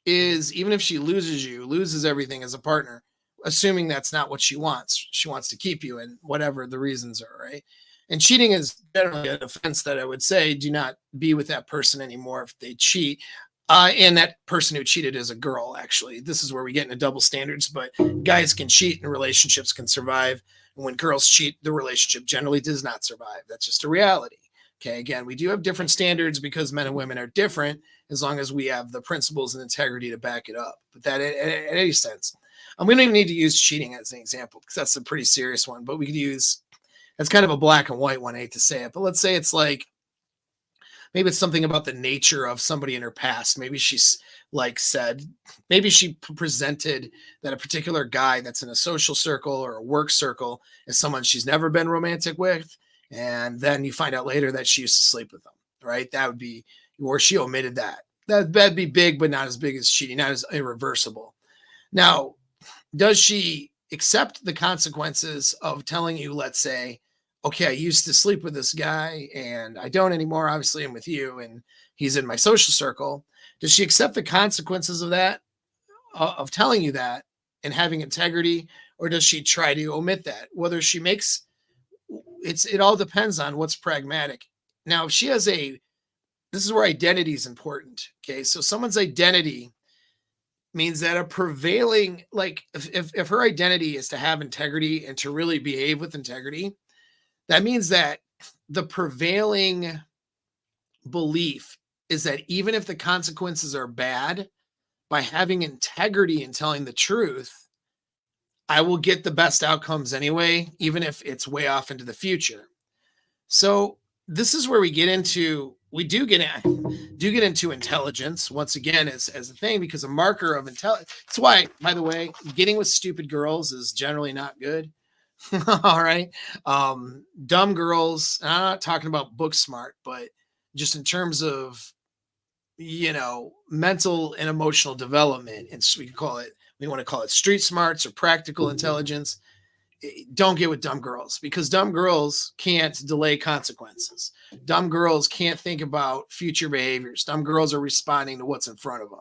is, even if she loses everything as a partner, assuming that's not what she wants to keep you, and whatever the reasons are, right? And cheating is generally an offense that I would say do not be with that person anymore if they cheat. And that person who cheated is a girl, actually. This is where we get into double standards, but guys can cheat and relationships can survive. And when girls cheat, the relationship generally does not survive. That's just a reality. Okay, again, we do have different standards because men and women are different, as long as we have the principles and integrity to back it up. But that in any sense, we don't even need to use cheating as an example because that's a pretty serious one. But we could use, that's kind of a black and white one. I hate to say it, but let's say it's like, maybe it's something about the nature of somebody in her past. Maybe she's maybe she presented that a particular guy that's in a social circle or a work circle is someone she's never been romantic with. And then you find out later that she used to sleep with them, right? That would be, or she omitted that. That'd be big, but not as big as cheating, not as irreversible. Now, does she accept the consequences of telling you, let's say, okay, I used to sleep with this guy and I don't anymore. Obviously, I'm with you and he's in my social circle. Does she accept the consequences of that, of telling you that and having integrity, or does she try to omit that? Whether she makes, it all depends on what's pragmatic. Now, if she has this is where identity is important. Okay. So someone's identity means that a prevailing, like if her identity is to have integrity and to really behave with integrity, that means that the prevailing belief is that even if the consequences are bad, by having integrity and telling the truth, I will get the best outcomes anyway, even if it's way off into the future. So this is where we do get into intelligence once again as a thing, because a marker of intelligence. That's why, by the way, getting with stupid girls is generally not good. All right. Dumb girls, I'm not talking about book smart, but just in terms of, mental and emotional development. And we we want to call it street smarts or practical intelligence. Don't get with dumb girls, because dumb girls can't delay consequences. Dumb girls can't think about future behaviors. Dumb girls are responding to what's in front of them.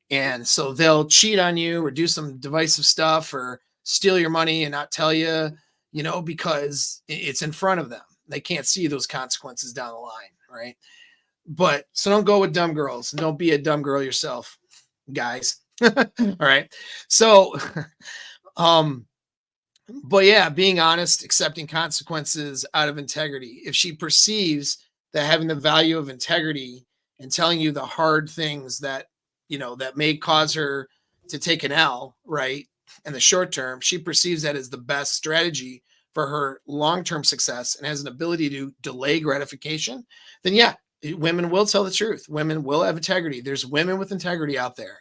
And so they'll cheat on you or do some divisive stuff or steal your money and not tell you, because it's in front of them. They can't see those consequences down the line, right? But so don't go with dumb girls, and don't be a dumb girl yourself, guys. All right. So, but yeah, being honest, accepting consequences out of integrity. If she perceives that having the value of integrity and telling you the hard things that, that may cause her to take an L, right, in the short term, she perceives that as the best strategy for her long-term success and has an ability to delay gratification, then yeah, women will tell the truth. Women will have integrity. There's women with integrity out there.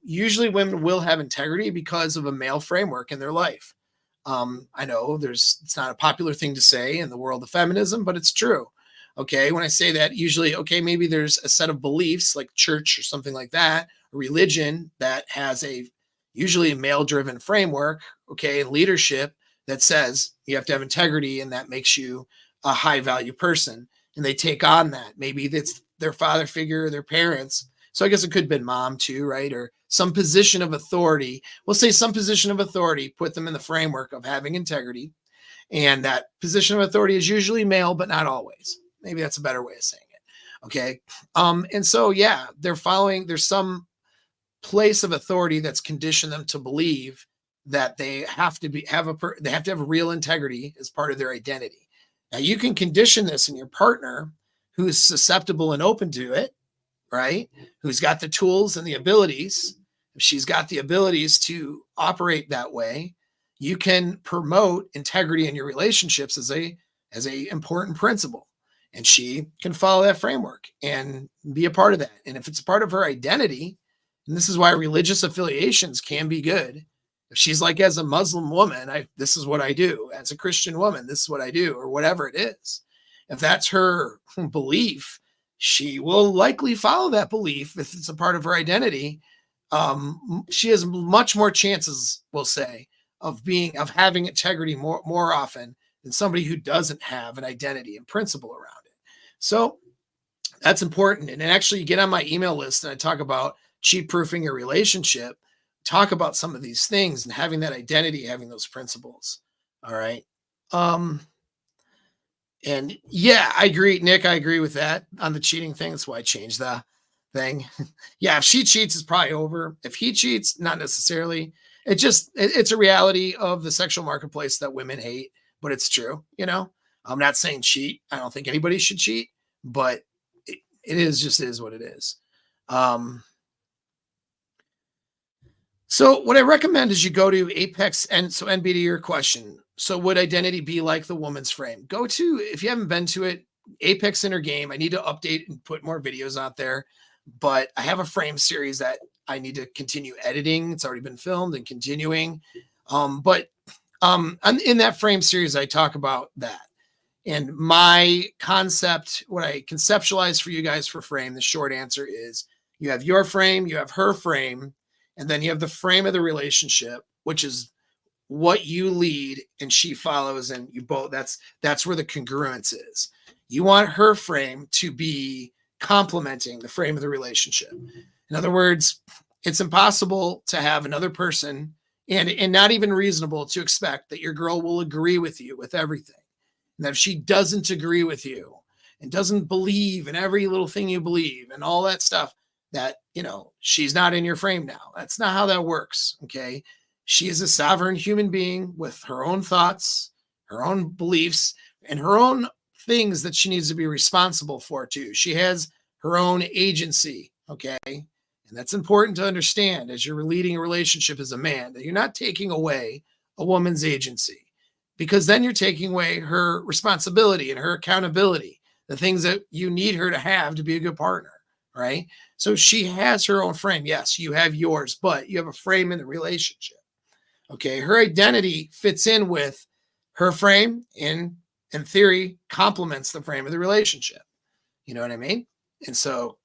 Usually women will have integrity because of a male framework in their life. I know it's not a popular thing to say in the world of feminism, but it's true. Okay. When I say that, usually, okay, maybe there's a set of beliefs like church or something like that, a religion that has usually a male driven framework, okay, and leadership that says you have to have integrity, and that makes you a high value person. And they take on that. Maybe that's their father figure or their parents. So I guess it could have been mom too, right? Or some position of authority. We'll say some position of authority put them in the framework of having integrity. And that position of authority is usually male, but not always. Maybe that's a better way of saying it. Okay. And so, yeah, there's some place of authority that's conditioned them to believe that they have to have real integrity as part of their identity. Now you can condition this in your partner who's susceptible and open to it, right? Who's got the tools and the abilities. If she's got the abilities to operate that way, you can promote integrity in your relationships as a important principle. And she can follow that framework and be a part of that. And if it's a part of her identity, and this is why religious affiliations can be good. If she's like, as a Muslim woman, this is what I do. As a Christian woman, this is what I do, or whatever it is. If that's her belief, she will likely follow that belief if it's a part of her identity. She has much more chances, we'll say, of having integrity more often than somebody who doesn't have an identity and principle around it. So that's important. And actually, you get on my email list and I talk about cheat proofing your relationship, talk about some of these things and having that identity, having those principles. All right. And yeah, I agree, Nick. I agree with that on the cheating thing. That's why I changed the thing. Yeah, if she cheats, it's probably over. If he cheats, not necessarily. It's a reality of the sexual marketplace that women hate, but it's true. I'm not saying cheat. I don't think anybody should cheat, but it is what it is. So what I recommend is you go to Apex, and so NB, to your question. So would identity be like the woman's frame? Go to, if you haven't been to it, Apex Inner Game. I need to update and put more videos out there, but I have a frame series that I need to continue editing. It's already been filmed and continuing. But in that frame series, I talk about that. And my concept, what I conceptualize for you guys for frame, the short answer is you have your frame, you have her frame, and then you have the frame of the relationship, which is what you lead and she follows, and you both, that's where the congruence is. You want her frame to be complementing the frame of the relationship. In other words, it's impossible to have another person and not even reasonable to expect that your girl will agree with you with everything. And that if she doesn't agree with you and doesn't believe in every little thing you believe and all that stuff, that, she's not in your frame now. That's not how that works. Okay. She is a sovereign human being with her own thoughts, her own beliefs, and her own things that she needs to be responsible for too. She has her own agency. Okay. And that's important to understand as you're leading a relationship as a man, that you're not taking away a woman's agency, because then you're taking away her responsibility and her accountability, the things that you need her to have to be a good partner. Right. So she has her own frame. Yes, you have yours, but you have a frame in the relationship. Okay. Her identity fits in with her frame and in theory complements the frame of the relationship. You know what I mean? And so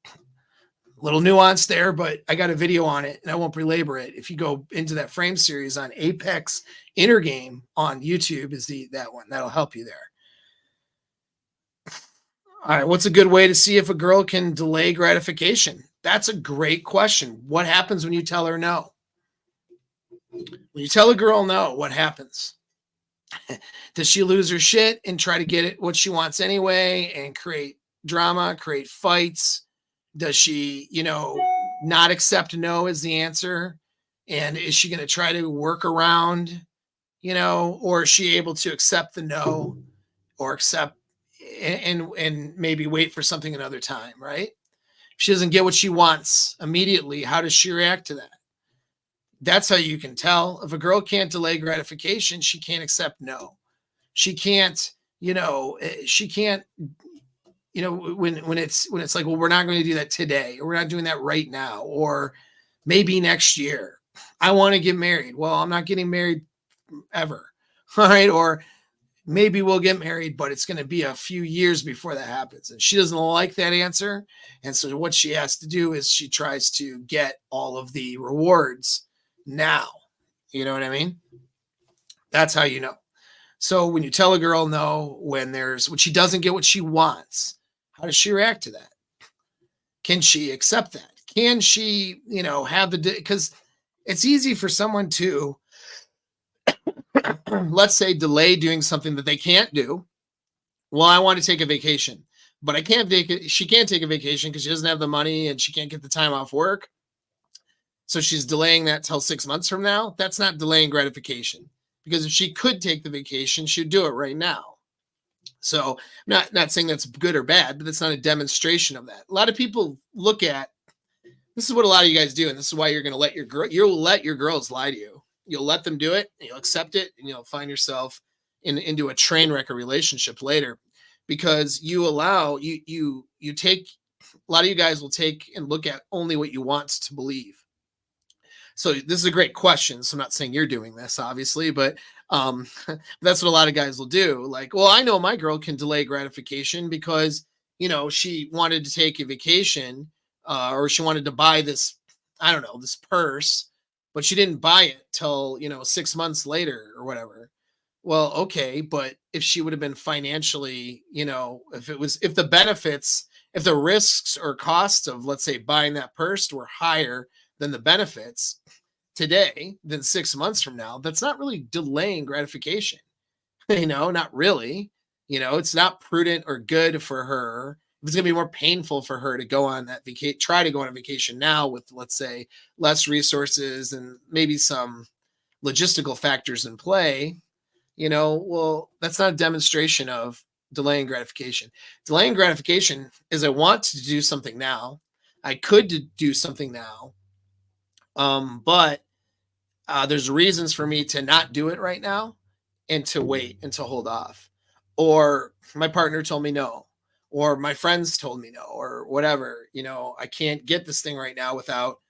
little nuance there, but I got a video on it and I won't belabor it. If you go into that frame series on Apex Inner Game on YouTube, is that one that'll help you there. All right, what's a good way to see if a girl can delay gratification? That's a great question. What happens when you tell her no? When you tell a girl no, what happens? Does she lose her shit and try to get it what she wants anyway and create drama, create fights? Does she, not accept no as the answer? And is she going to try to work around, or is she able to accept the no or accept and maybe wait for something another time, right? If she doesn't get what she wants immediately, how does she react to that? That's how you can tell. If a girl can't delay gratification, she can't accept no. She can't, she can't, when it's like, well, we're not going to do that today, or we're not doing that right now, or maybe next year. I want to get married. Well, I'm not getting married ever. All right. Or maybe we'll get married, but it's going to be a few years before that happens. And she doesn't like that answer. And so what she has to do is she tries to get all of the rewards now. You know what I mean? That's how you know. So when you tell a girl no, when she doesn't get what she wants, how does she react to that? Can she accept that? Can she, have because it's easy for someone to, let's say, delay doing something that they can't do. Well, I want to take a vacation, but she can't take a vacation because she doesn't have the money and she can't get the time off work. So she's delaying that till 6 months from now. That's not delaying gratification, because if she could take the vacation, she'd do it right now. So not saying that's good or bad, but that's not a demonstration of that. A lot of people look at, this is what a lot of you guys do. And this is why you're going to you'll let your girls lie to you. You'll let them do it, and you'll accept it, and you'll find yourself into a train wreck of relationship later, because you take, a lot of you guys will take and look at only what you want to believe. So this is a great question. So I'm not saying you're doing this, obviously, but that's what a lot of guys will do. Like, well, I know my girl can delay gratification because, she wanted to take a vacation, or she wanted to buy this, I don't know, this purse, but she didn't buy it till, 6 months later or whatever. Well, okay. But if she would have been financially, if the risks or costs of, let's say, buying that purse were higher than the benefits today, than 6 months from now, that's not really delaying gratification. Not really. It's not prudent or good for her. It's going to be more painful for her to go on that try to go on a vacation now with, let's say, less resources and maybe some logistical factors in play. Well, that's not a demonstration of delaying gratification. Delaying gratification is, I want to do something now. I could do something now. But there's reasons for me to not do it right now and to wait and to hold off. Or my partner told me no, or my friends told me no, or whatever. I can't get this thing right now without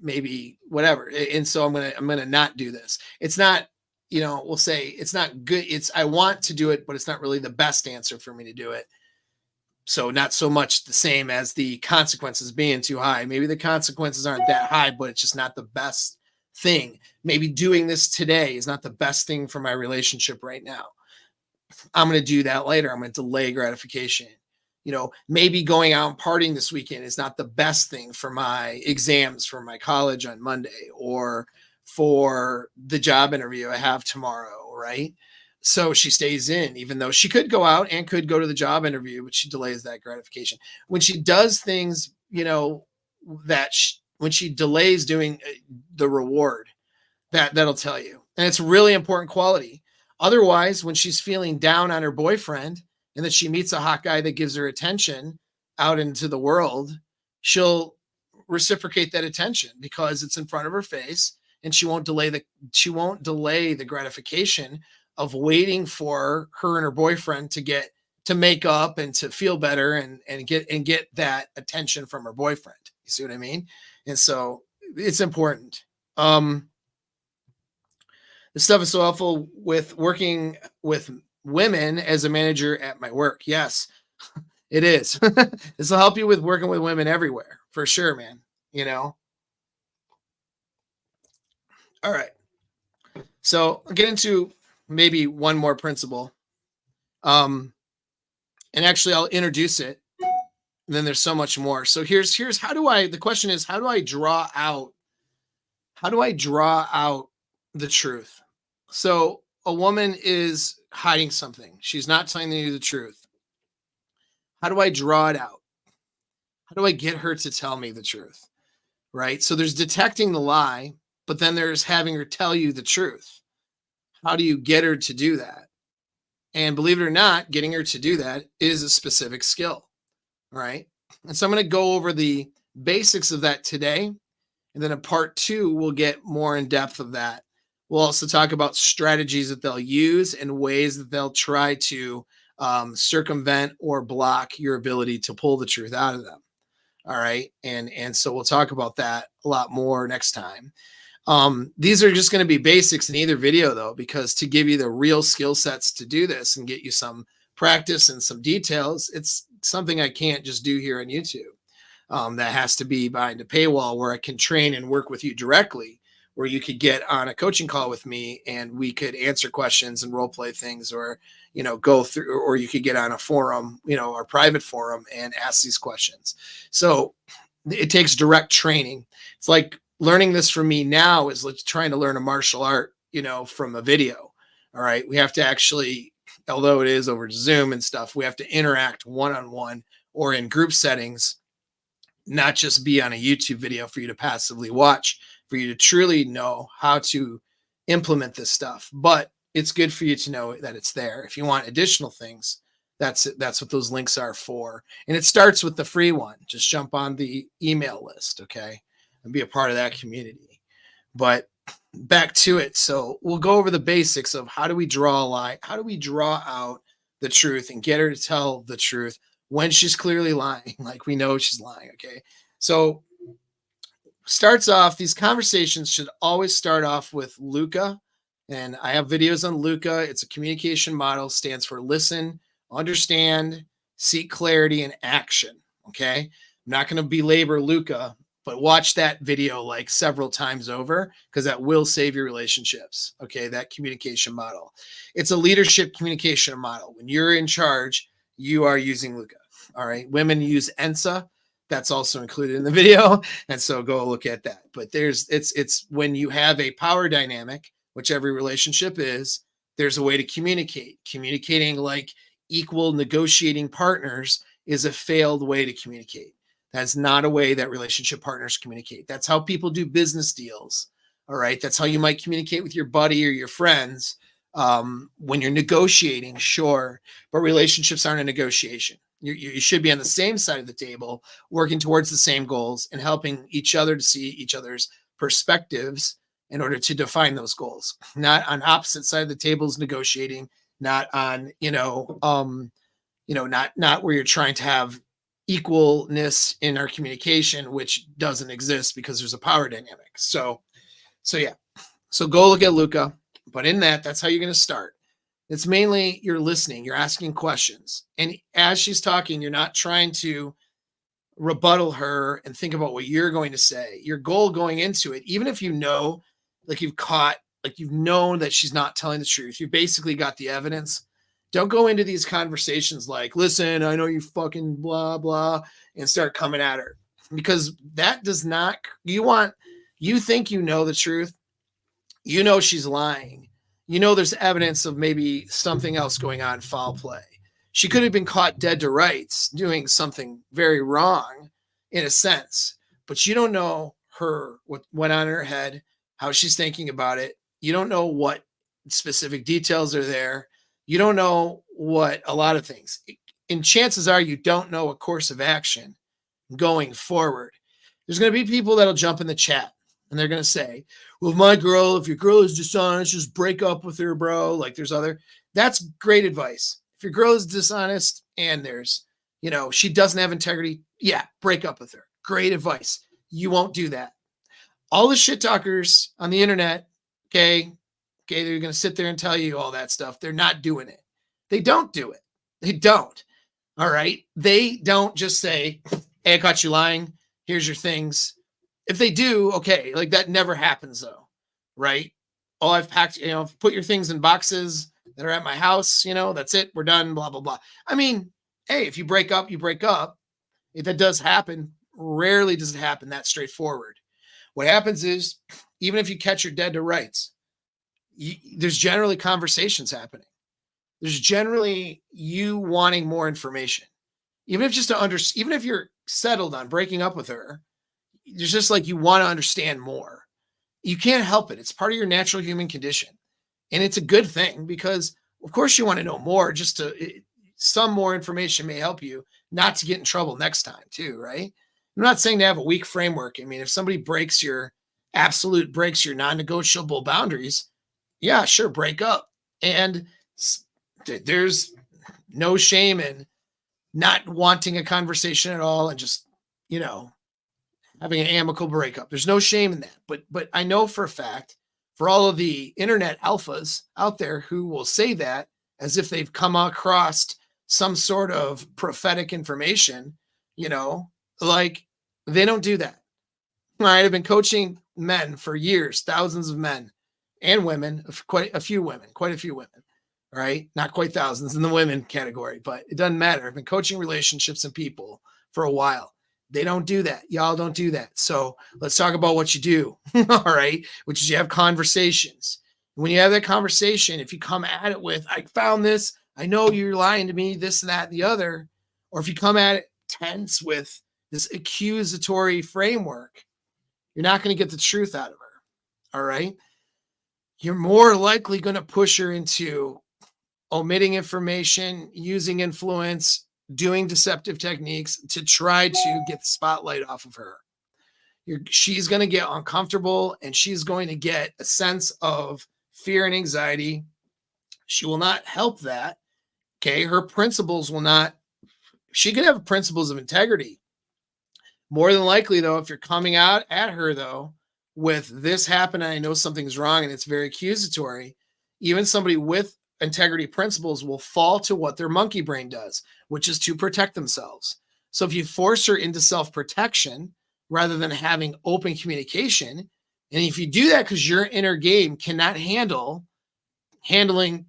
maybe whatever. And so I'm gonna not do this. It's not, we'll say it's not good. I want to do it, but it's not really the best answer for me to do it. So not so much the same as the consequences being too high. Maybe the consequences aren't that high, but it's just not the best thing. Maybe doing this today is not the best thing for my relationship right now. I'm going to do that later. I'm going to delay gratification. Maybe going out and partying this weekend is not the best thing for my exams for my college on Monday, or for the job interview I have tomorrow, right? So she stays in, even though she could go out and could go to the job interview, but she delays that gratification. When she does things, when she delays doing the reward, that'll tell you. And it's a really important quality. Otherwise, when she's feeling down on her boyfriend and that she meets a hot guy that gives her attention out into the world, she'll reciprocate that attention because it's in front of her face, and she won't delay the gratification of waiting for her and her boyfriend to make up and to feel better and get that attention from her boyfriend. You see what I mean? And so it's important. This stuff is so helpful with working with women as a manager at my work. Yes. It is. This will help you with working with women everywhere for sure, man. You know? All right. So I'll get into maybe one more principle. Um, and actually I'll introduce it. And then there's so much more. So here's how do I the question is how do I draw out the truth? So a woman is hiding something. She's not telling you the truth. How do I draw it out? How do I get her to tell me the truth? Right? So there's detecting the lie, but then there's having her tell you the truth. How do you get her to do that? And believe it or not, getting her to do that is a specific skill, right? And so I'm going to go over the basics of that today. And then in part 2, we'll get more in depth of that. We'll also talk about strategies that they'll use and ways that they'll try to circumvent or block your ability to pull the truth out of them. All right. And so we'll talk about that a lot more next time. These are just going to be basics in either video, though, because to give you the real skill sets to do this and get you some practice and some details, it's something I can't just do here on YouTube. That has to be behind a paywall where I can train and work with you directly, where you could get on a coaching call with me and we could answer questions and role play things, or, go through, or you could get on a forum, our private forum, and ask these questions. So it takes direct training. It's like learning this from me now is like trying to learn a martial art, from a video. All right. We have to actually, although it is over Zoom and stuff, we have to interact one-on-one or in group settings, not just be on a YouTube video for you to passively watch, for you to truly know how to implement this stuff. But it's good for you to know that it's there. If you want additional things, that's what those links are for. And it starts with the free one. Just jump on the email list, okay, and be a part of that community. But back to it. So we'll go over the basics of how do we draw a line? How do we draw out the truth and get her to tell the truth when she's clearly lying, like we know she's lying, okay? So starts off, these conversations should always start off with Luca. And I have videos on Luca. It's a communication model, stands for listen, understand, seek clarity, and action, okay? I'm not going to belabor Luca, but watch that video like several times over because that will save your relationships, okay? That communication model. It's a leadership communication model. When you're in charge, you are using Luca. All right. Women use ENSA. That's also included in the video. And so go look at that. But it's when you have a power dynamic, which every relationship is, there's a way to communicate. Communicating like equal negotiating partners is a failed way to communicate. That's not a way that relationship partners communicate. That's how people do business deals. All right. That's how you might communicate with your buddy or your friends. When you're negotiating, sure, but relationships aren't a negotiation. You should be on the same side of the table, working towards the same goals and helping each other to see each other's perspectives in order to define those goals. Not on opposite side of the tables negotiating, not on, not where you're trying to have equalness in our communication, which doesn't exist because there's a power dynamic. So yeah. So go look at Luca. But in that's how you're going to start. It's mainly you're listening, you're asking questions. And as she's talking, you're not trying to rebuttal her and think about what you're going to say. Your goal going into it, even if you've known that she's not telling the truth, you basically got the evidence. Don't go into these conversations like, listen, I know you fucking blah, blah, and start coming at her. Because that does not, you think you know the truth. You know she's lying. You know there's evidence of maybe something else going on, foul play. She could have been caught dead to rights doing something very wrong in a sense, but you don't know what went on in her head, how she's thinking about it. You don't know what specific details are there. You don't know what a lot of things. And chances are you don't know a course of action going forward. There's going to be people that'll jump in the chat and they're going to say, well, if your girl is dishonest, just break up with her, bro. Like that's great advice. If your girl is dishonest and she doesn't have integrity, yeah, break up with her. Great advice. You won't do that. All the shit talkers on the internet, okay, they're going to sit there and tell you all that stuff. They're not doing it. They don't do it. They don't. All right. They don't just say, hey, I caught you lying. Here's your things. If they do, okay, like that never happens though, right? Oh, I've packed, put your things in boxes that are at my house, that's it. We're done, blah, blah, blah. I mean, hey, if you break up, you break up. If that does happen, rarely does it happen that straightforward. What happens is, even if you catch your dead to rights, there's generally conversations happening. There's generally you wanting more information. Even if even if you're settled on breaking up with her, it's just like you want to understand more. You can't help it. It's part of your natural human condition. And it's a good thing because of course you want to know more, some more information may help you not to get in trouble next time too, right? I'm not saying to have a weak framework. I mean, if somebody breaks your non-negotiable boundaries, yeah, sure, break up. And there's no shame in not wanting a conversation at all and just, having an amicable breakup. There's no shame in that. But I know for a fact, for all of the internet alphas out there who will say that as if they've come across some sort of prophetic information, like they don't do that. All right, I've been coaching men for years, thousands of men and women, quite a few women. Right? Not quite thousands in the women category, but it doesn't matter. I've been coaching relationships and people for a while. They don't do that. Y'all don't do that. So let's talk about what you do. All right. Which is you have conversations. When you have that conversation, if you come at it with, I found this, I know you're lying to me, this and that and the other, or if you come at it tense with this accusatory framework, you're not going to get the truth out of her. All right. You're more likely going to push her into omitting information, using influence, doing deceptive techniques to try to get the spotlight off of her. She's going to get uncomfortable and she's going to get a sense of fear and anxiety. She will not help that. Okay. Her principles will not, she could have principles of integrity. More than likely, though, if you're coming out at her, though, with this happened, and I know something's wrong and it's very accusatory, even somebody with integrity principles will fall to what their monkey brain does, which is to protect themselves. So if you force her into self-protection rather than having open communication, and if you do that because your inner game cannot handling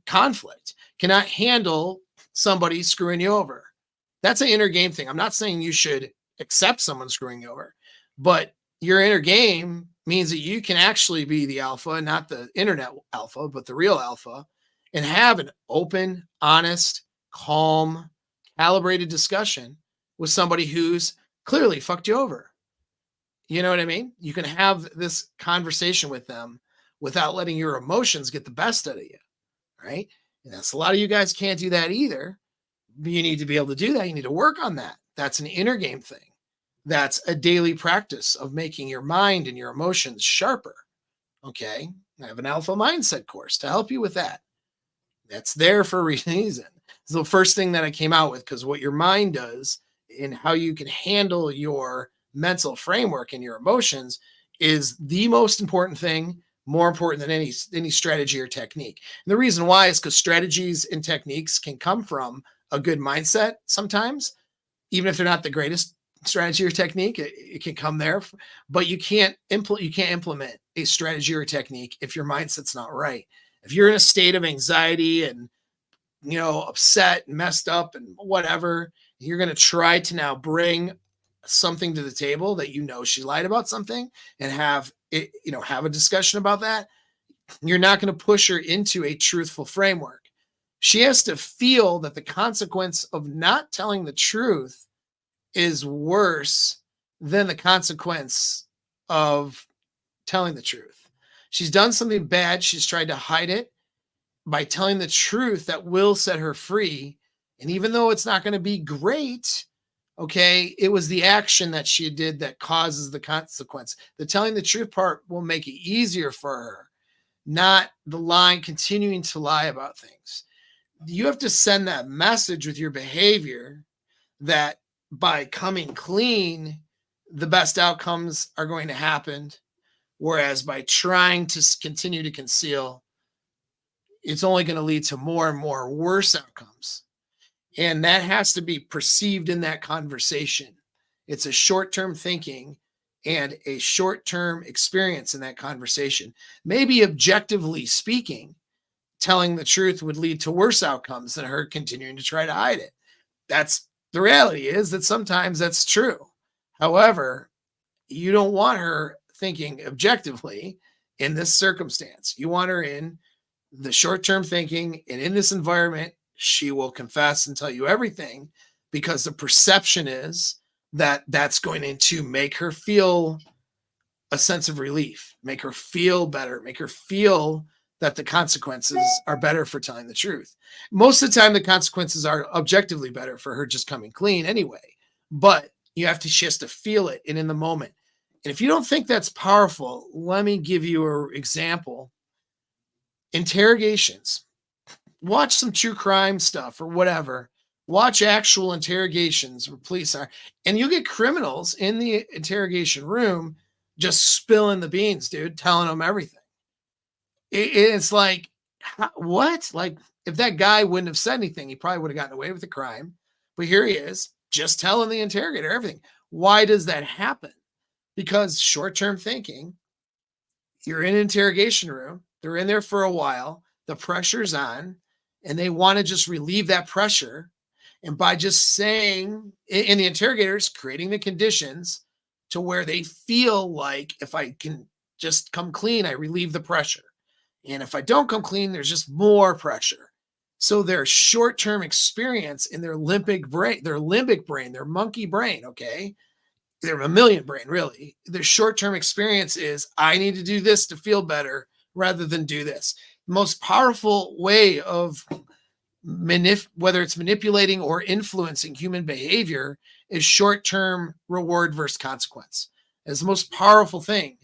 conflict, cannot handle somebody screwing you over. That's an inner game thing. I'm not saying you should accept someone screwing you over, but your inner game means that you can actually be the alpha, not the internet alpha, but the real alpha, and have an open, honest, calm, calibrated discussion with somebody who's clearly fucked you over. You know what I mean? You can have this conversation with them without letting your emotions get the best out of you, right? And that's a lot of you guys can't do that either. You need to be able to do that. You need to work on that. That's an inner game thing. That's a daily practice of making your mind and your emotions sharper. Okay. I have an alpha mindset course to help you with that. That's there for a reason. It's the first thing that I came out with, because what your mind does and how you can handle your mental framework and your emotions is the most important thing, more important than any strategy or technique. And the reason why is because strategies and techniques can come from a good mindset sometimes, even if they're not the greatest strategy or technique, it can come there, but you can't implement a strategy or technique if your mindset's not right. If you're in a state of anxiety and, upset and messed up and whatever, you're going to try to now bring something to the table that, she lied about something and have it, have a discussion about that. You're not going to push her into a truthful framework. She has to feel that the consequence of not telling the truth is worse than the consequence of telling the truth. She's done something bad. She's tried to hide it by telling the truth that will set her free. And even though it's not going to be great, okay, it was the action that she did that causes the consequence. The telling the truth part will make it easier for her, not the continuing to lie about things. You have to send that message with your behavior that by coming clean, the best outcomes are going to happen. Whereas by trying to continue to conceal, it's only going to lead to more and more worse outcomes. And that has to be perceived in that conversation. It's a short-term thinking and a short-term experience in that conversation. Maybe objectively speaking, telling the truth would lead to worse outcomes than her continuing to try to hide it. That's the reality, is that sometimes that's true. However, you don't want her thinking objectively in this circumstance. You want her in the short-term thinking, and in this environment, she will confess and tell you everything, because the perception is that that's going to make her feel a sense of relief, make her feel better, make her feel that the consequences are better for telling the truth. Most of the time, the consequences are objectively better for her just coming clean anyway, but she has to feel it and in the moment. And if you don't think that's powerful, let me give you an example. Interrogations. Watch some true crime stuff or whatever. Watch actual interrogations where police are, and you get criminals in the interrogation room just spilling the beans, dude, telling them everything. It's like, what? Like, if that guy wouldn't have said anything, he probably would have gotten away with the crime. But here he is, just telling the interrogator everything. Why does that happen? Because short-term thinking, you're in an interrogation room, they're in there for a while, the pressure's on, and they want to just relieve that pressure. And by just saying, and the interrogators creating the conditions to where they feel like, if I can just come clean, I relieve the pressure. And if I don't come clean, there's just more pressure. So their short-term experience in their limbic brain, their monkey brain, okay, their mammalian brain, really, their short-term experience is, I need to do this to feel better rather than do this. The most powerful way of whether it's manipulating or influencing human behavior is short-term reward versus consequence. It's the most powerful thing.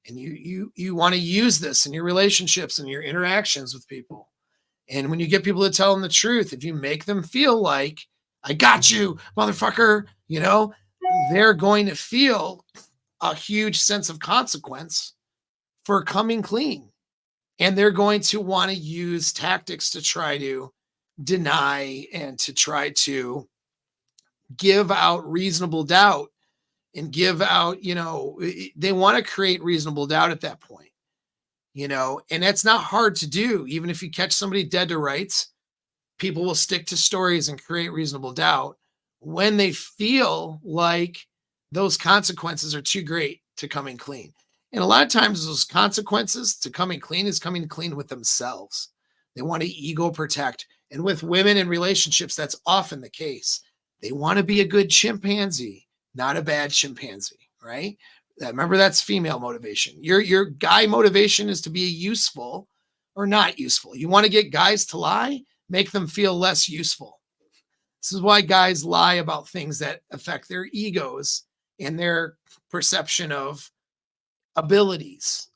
And you want to use this in your relationships and your interactions with people. And when you get people to tell them the truth, if you make them feel like, I got you, motherfucker, they're going to feel a huge sense of consequence for coming clean. And they're going to want to use tactics to try to deny and to try to give out reasonable doubt and give out, they want to create reasonable doubt at that point, and that's not hard to do. Even if you catch somebody dead to rights, people will stick to stories and create reasonable doubt when they feel like those consequences are too great to coming clean. And a lot of times those consequences to coming clean is coming clean with themselves. They want to ego protect. And with women in relationships, that's often the case. They want to be a good chimpanzee, not a bad chimpanzee, right? Remember, that's female motivation. Your guy motivation is to be useful or not useful. You want to get guys to lie, make them feel less useful. This is why guys lie about things that affect their egos and their perception of abilities.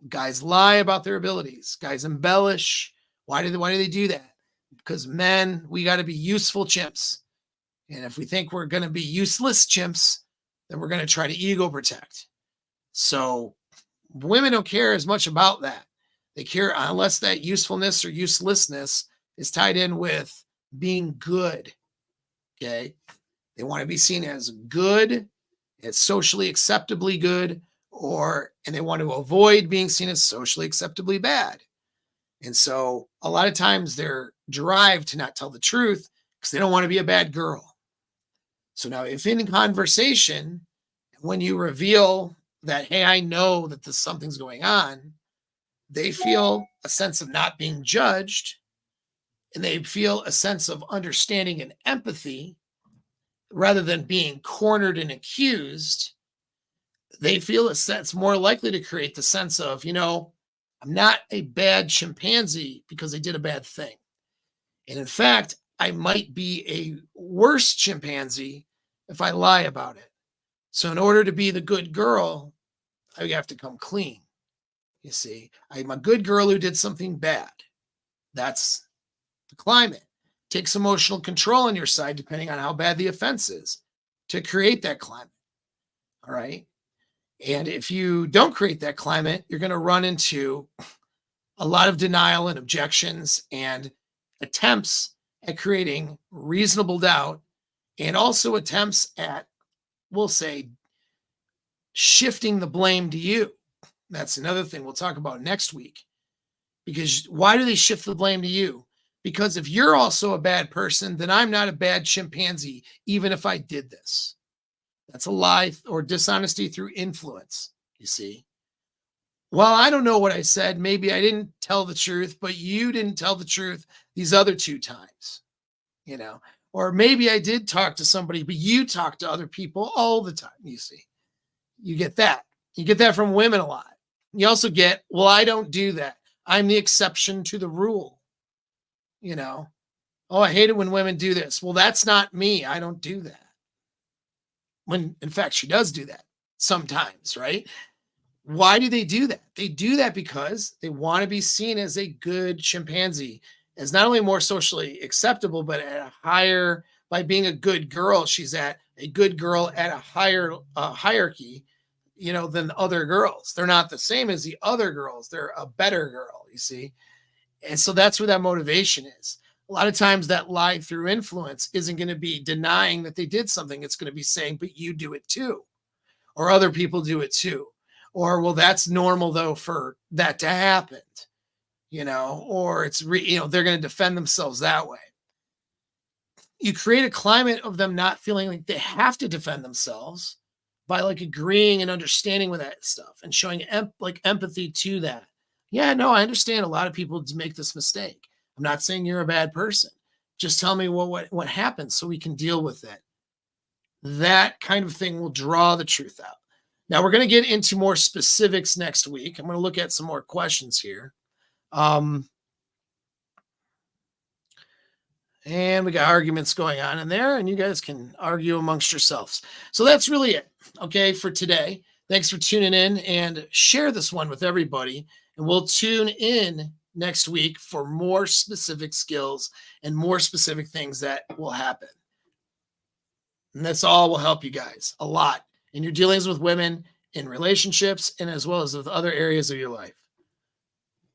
Guys lie about their abilities. Guys embellish. Why do they do that? Because men, we got to be useful chimps. And if we think we're going to be useless chimps, then we're going to try to ego protect. So women don't care as much about that. They care unless that usefulness or uselessness is tied in with being good. Okay. They want to be seen as good, as socially acceptably good, and they want to avoid being seen as socially acceptably bad. And so a lot of times they're drive to not tell the truth because they don't want to be a bad girl. So now if in conversation, when you reveal that, hey, I know that something's going on, they feel a sense of not being judged, and they feel a sense of understanding and empathy rather than being cornered and accused. They feel a sense more likely to create the sense of, I'm not a bad chimpanzee because I did a bad thing. And in fact, I might be a worse chimpanzee if I lie about it. So in order to be the good girl, I have to come clean. You see, I'm a good girl who did something bad. That's the climate. It takes emotional control on your side, depending on how bad the offense is, to create that climate. All right. And if you don't create that climate, you're going to run into a lot of denial and objections and attempts at creating reasonable doubt and also attempts at, we'll say, shifting the blame to you. That's another thing we'll talk about next week. Because why do they shift the blame to you? Because if you're also a bad person, then I'm not a bad chimpanzee, even if I did this. That's a lie or dishonesty through influence, you see. Well, I don't know what I said. Maybe I didn't tell the truth, but you didn't tell the truth these other 2 times, you know. Or maybe I did talk to somebody, but you talk to other people all the time, you see. You get that. You get that from women a lot. You also get, well, I don't do that. I'm the exception to the rule, you know. Oh, I hate it when women do this. Well, that's not me. I don't do that. When, in fact, she does do that sometimes, right? Why do they do that? They do that because they want to be seen as a good chimpanzee, as not only more socially acceptable, but at a higher, by being a good girl, she's at a good girl at a higher hierarchy, you know, than other girls. They're not the same as the other girls. They're a better girl, you see? And so that's where that motivation is. A lot of times that lie through influence isn't going to be denying that they did something. It's going to be saying, but you do it too, or other people do it too. Or, well, that's normal though for that to happen, you know, or it's, you know, they're going to defend themselves that way. You create a climate of them not feeling like they have to defend themselves by like agreeing and understanding with that stuff and showing like empathy to that. Yeah, no, I understand a lot of people make this mistake. I'm not saying you're a bad person. Just tell me what happened so we can deal with it. That kind of thing will draw the truth out. Now we're going to get into more specifics next week. I'm going to look at some more questions here. And we got arguments going on in there, and you guys can argue amongst yourselves. So that's really it, okay, for today. Thanks for tuning in, and share this one with everybody. And we'll tune in next week for more specific skills and more specific things that will happen. And that's all will help you guys a lot in your dealings with women, in relationships, and as well as with other areas of your life.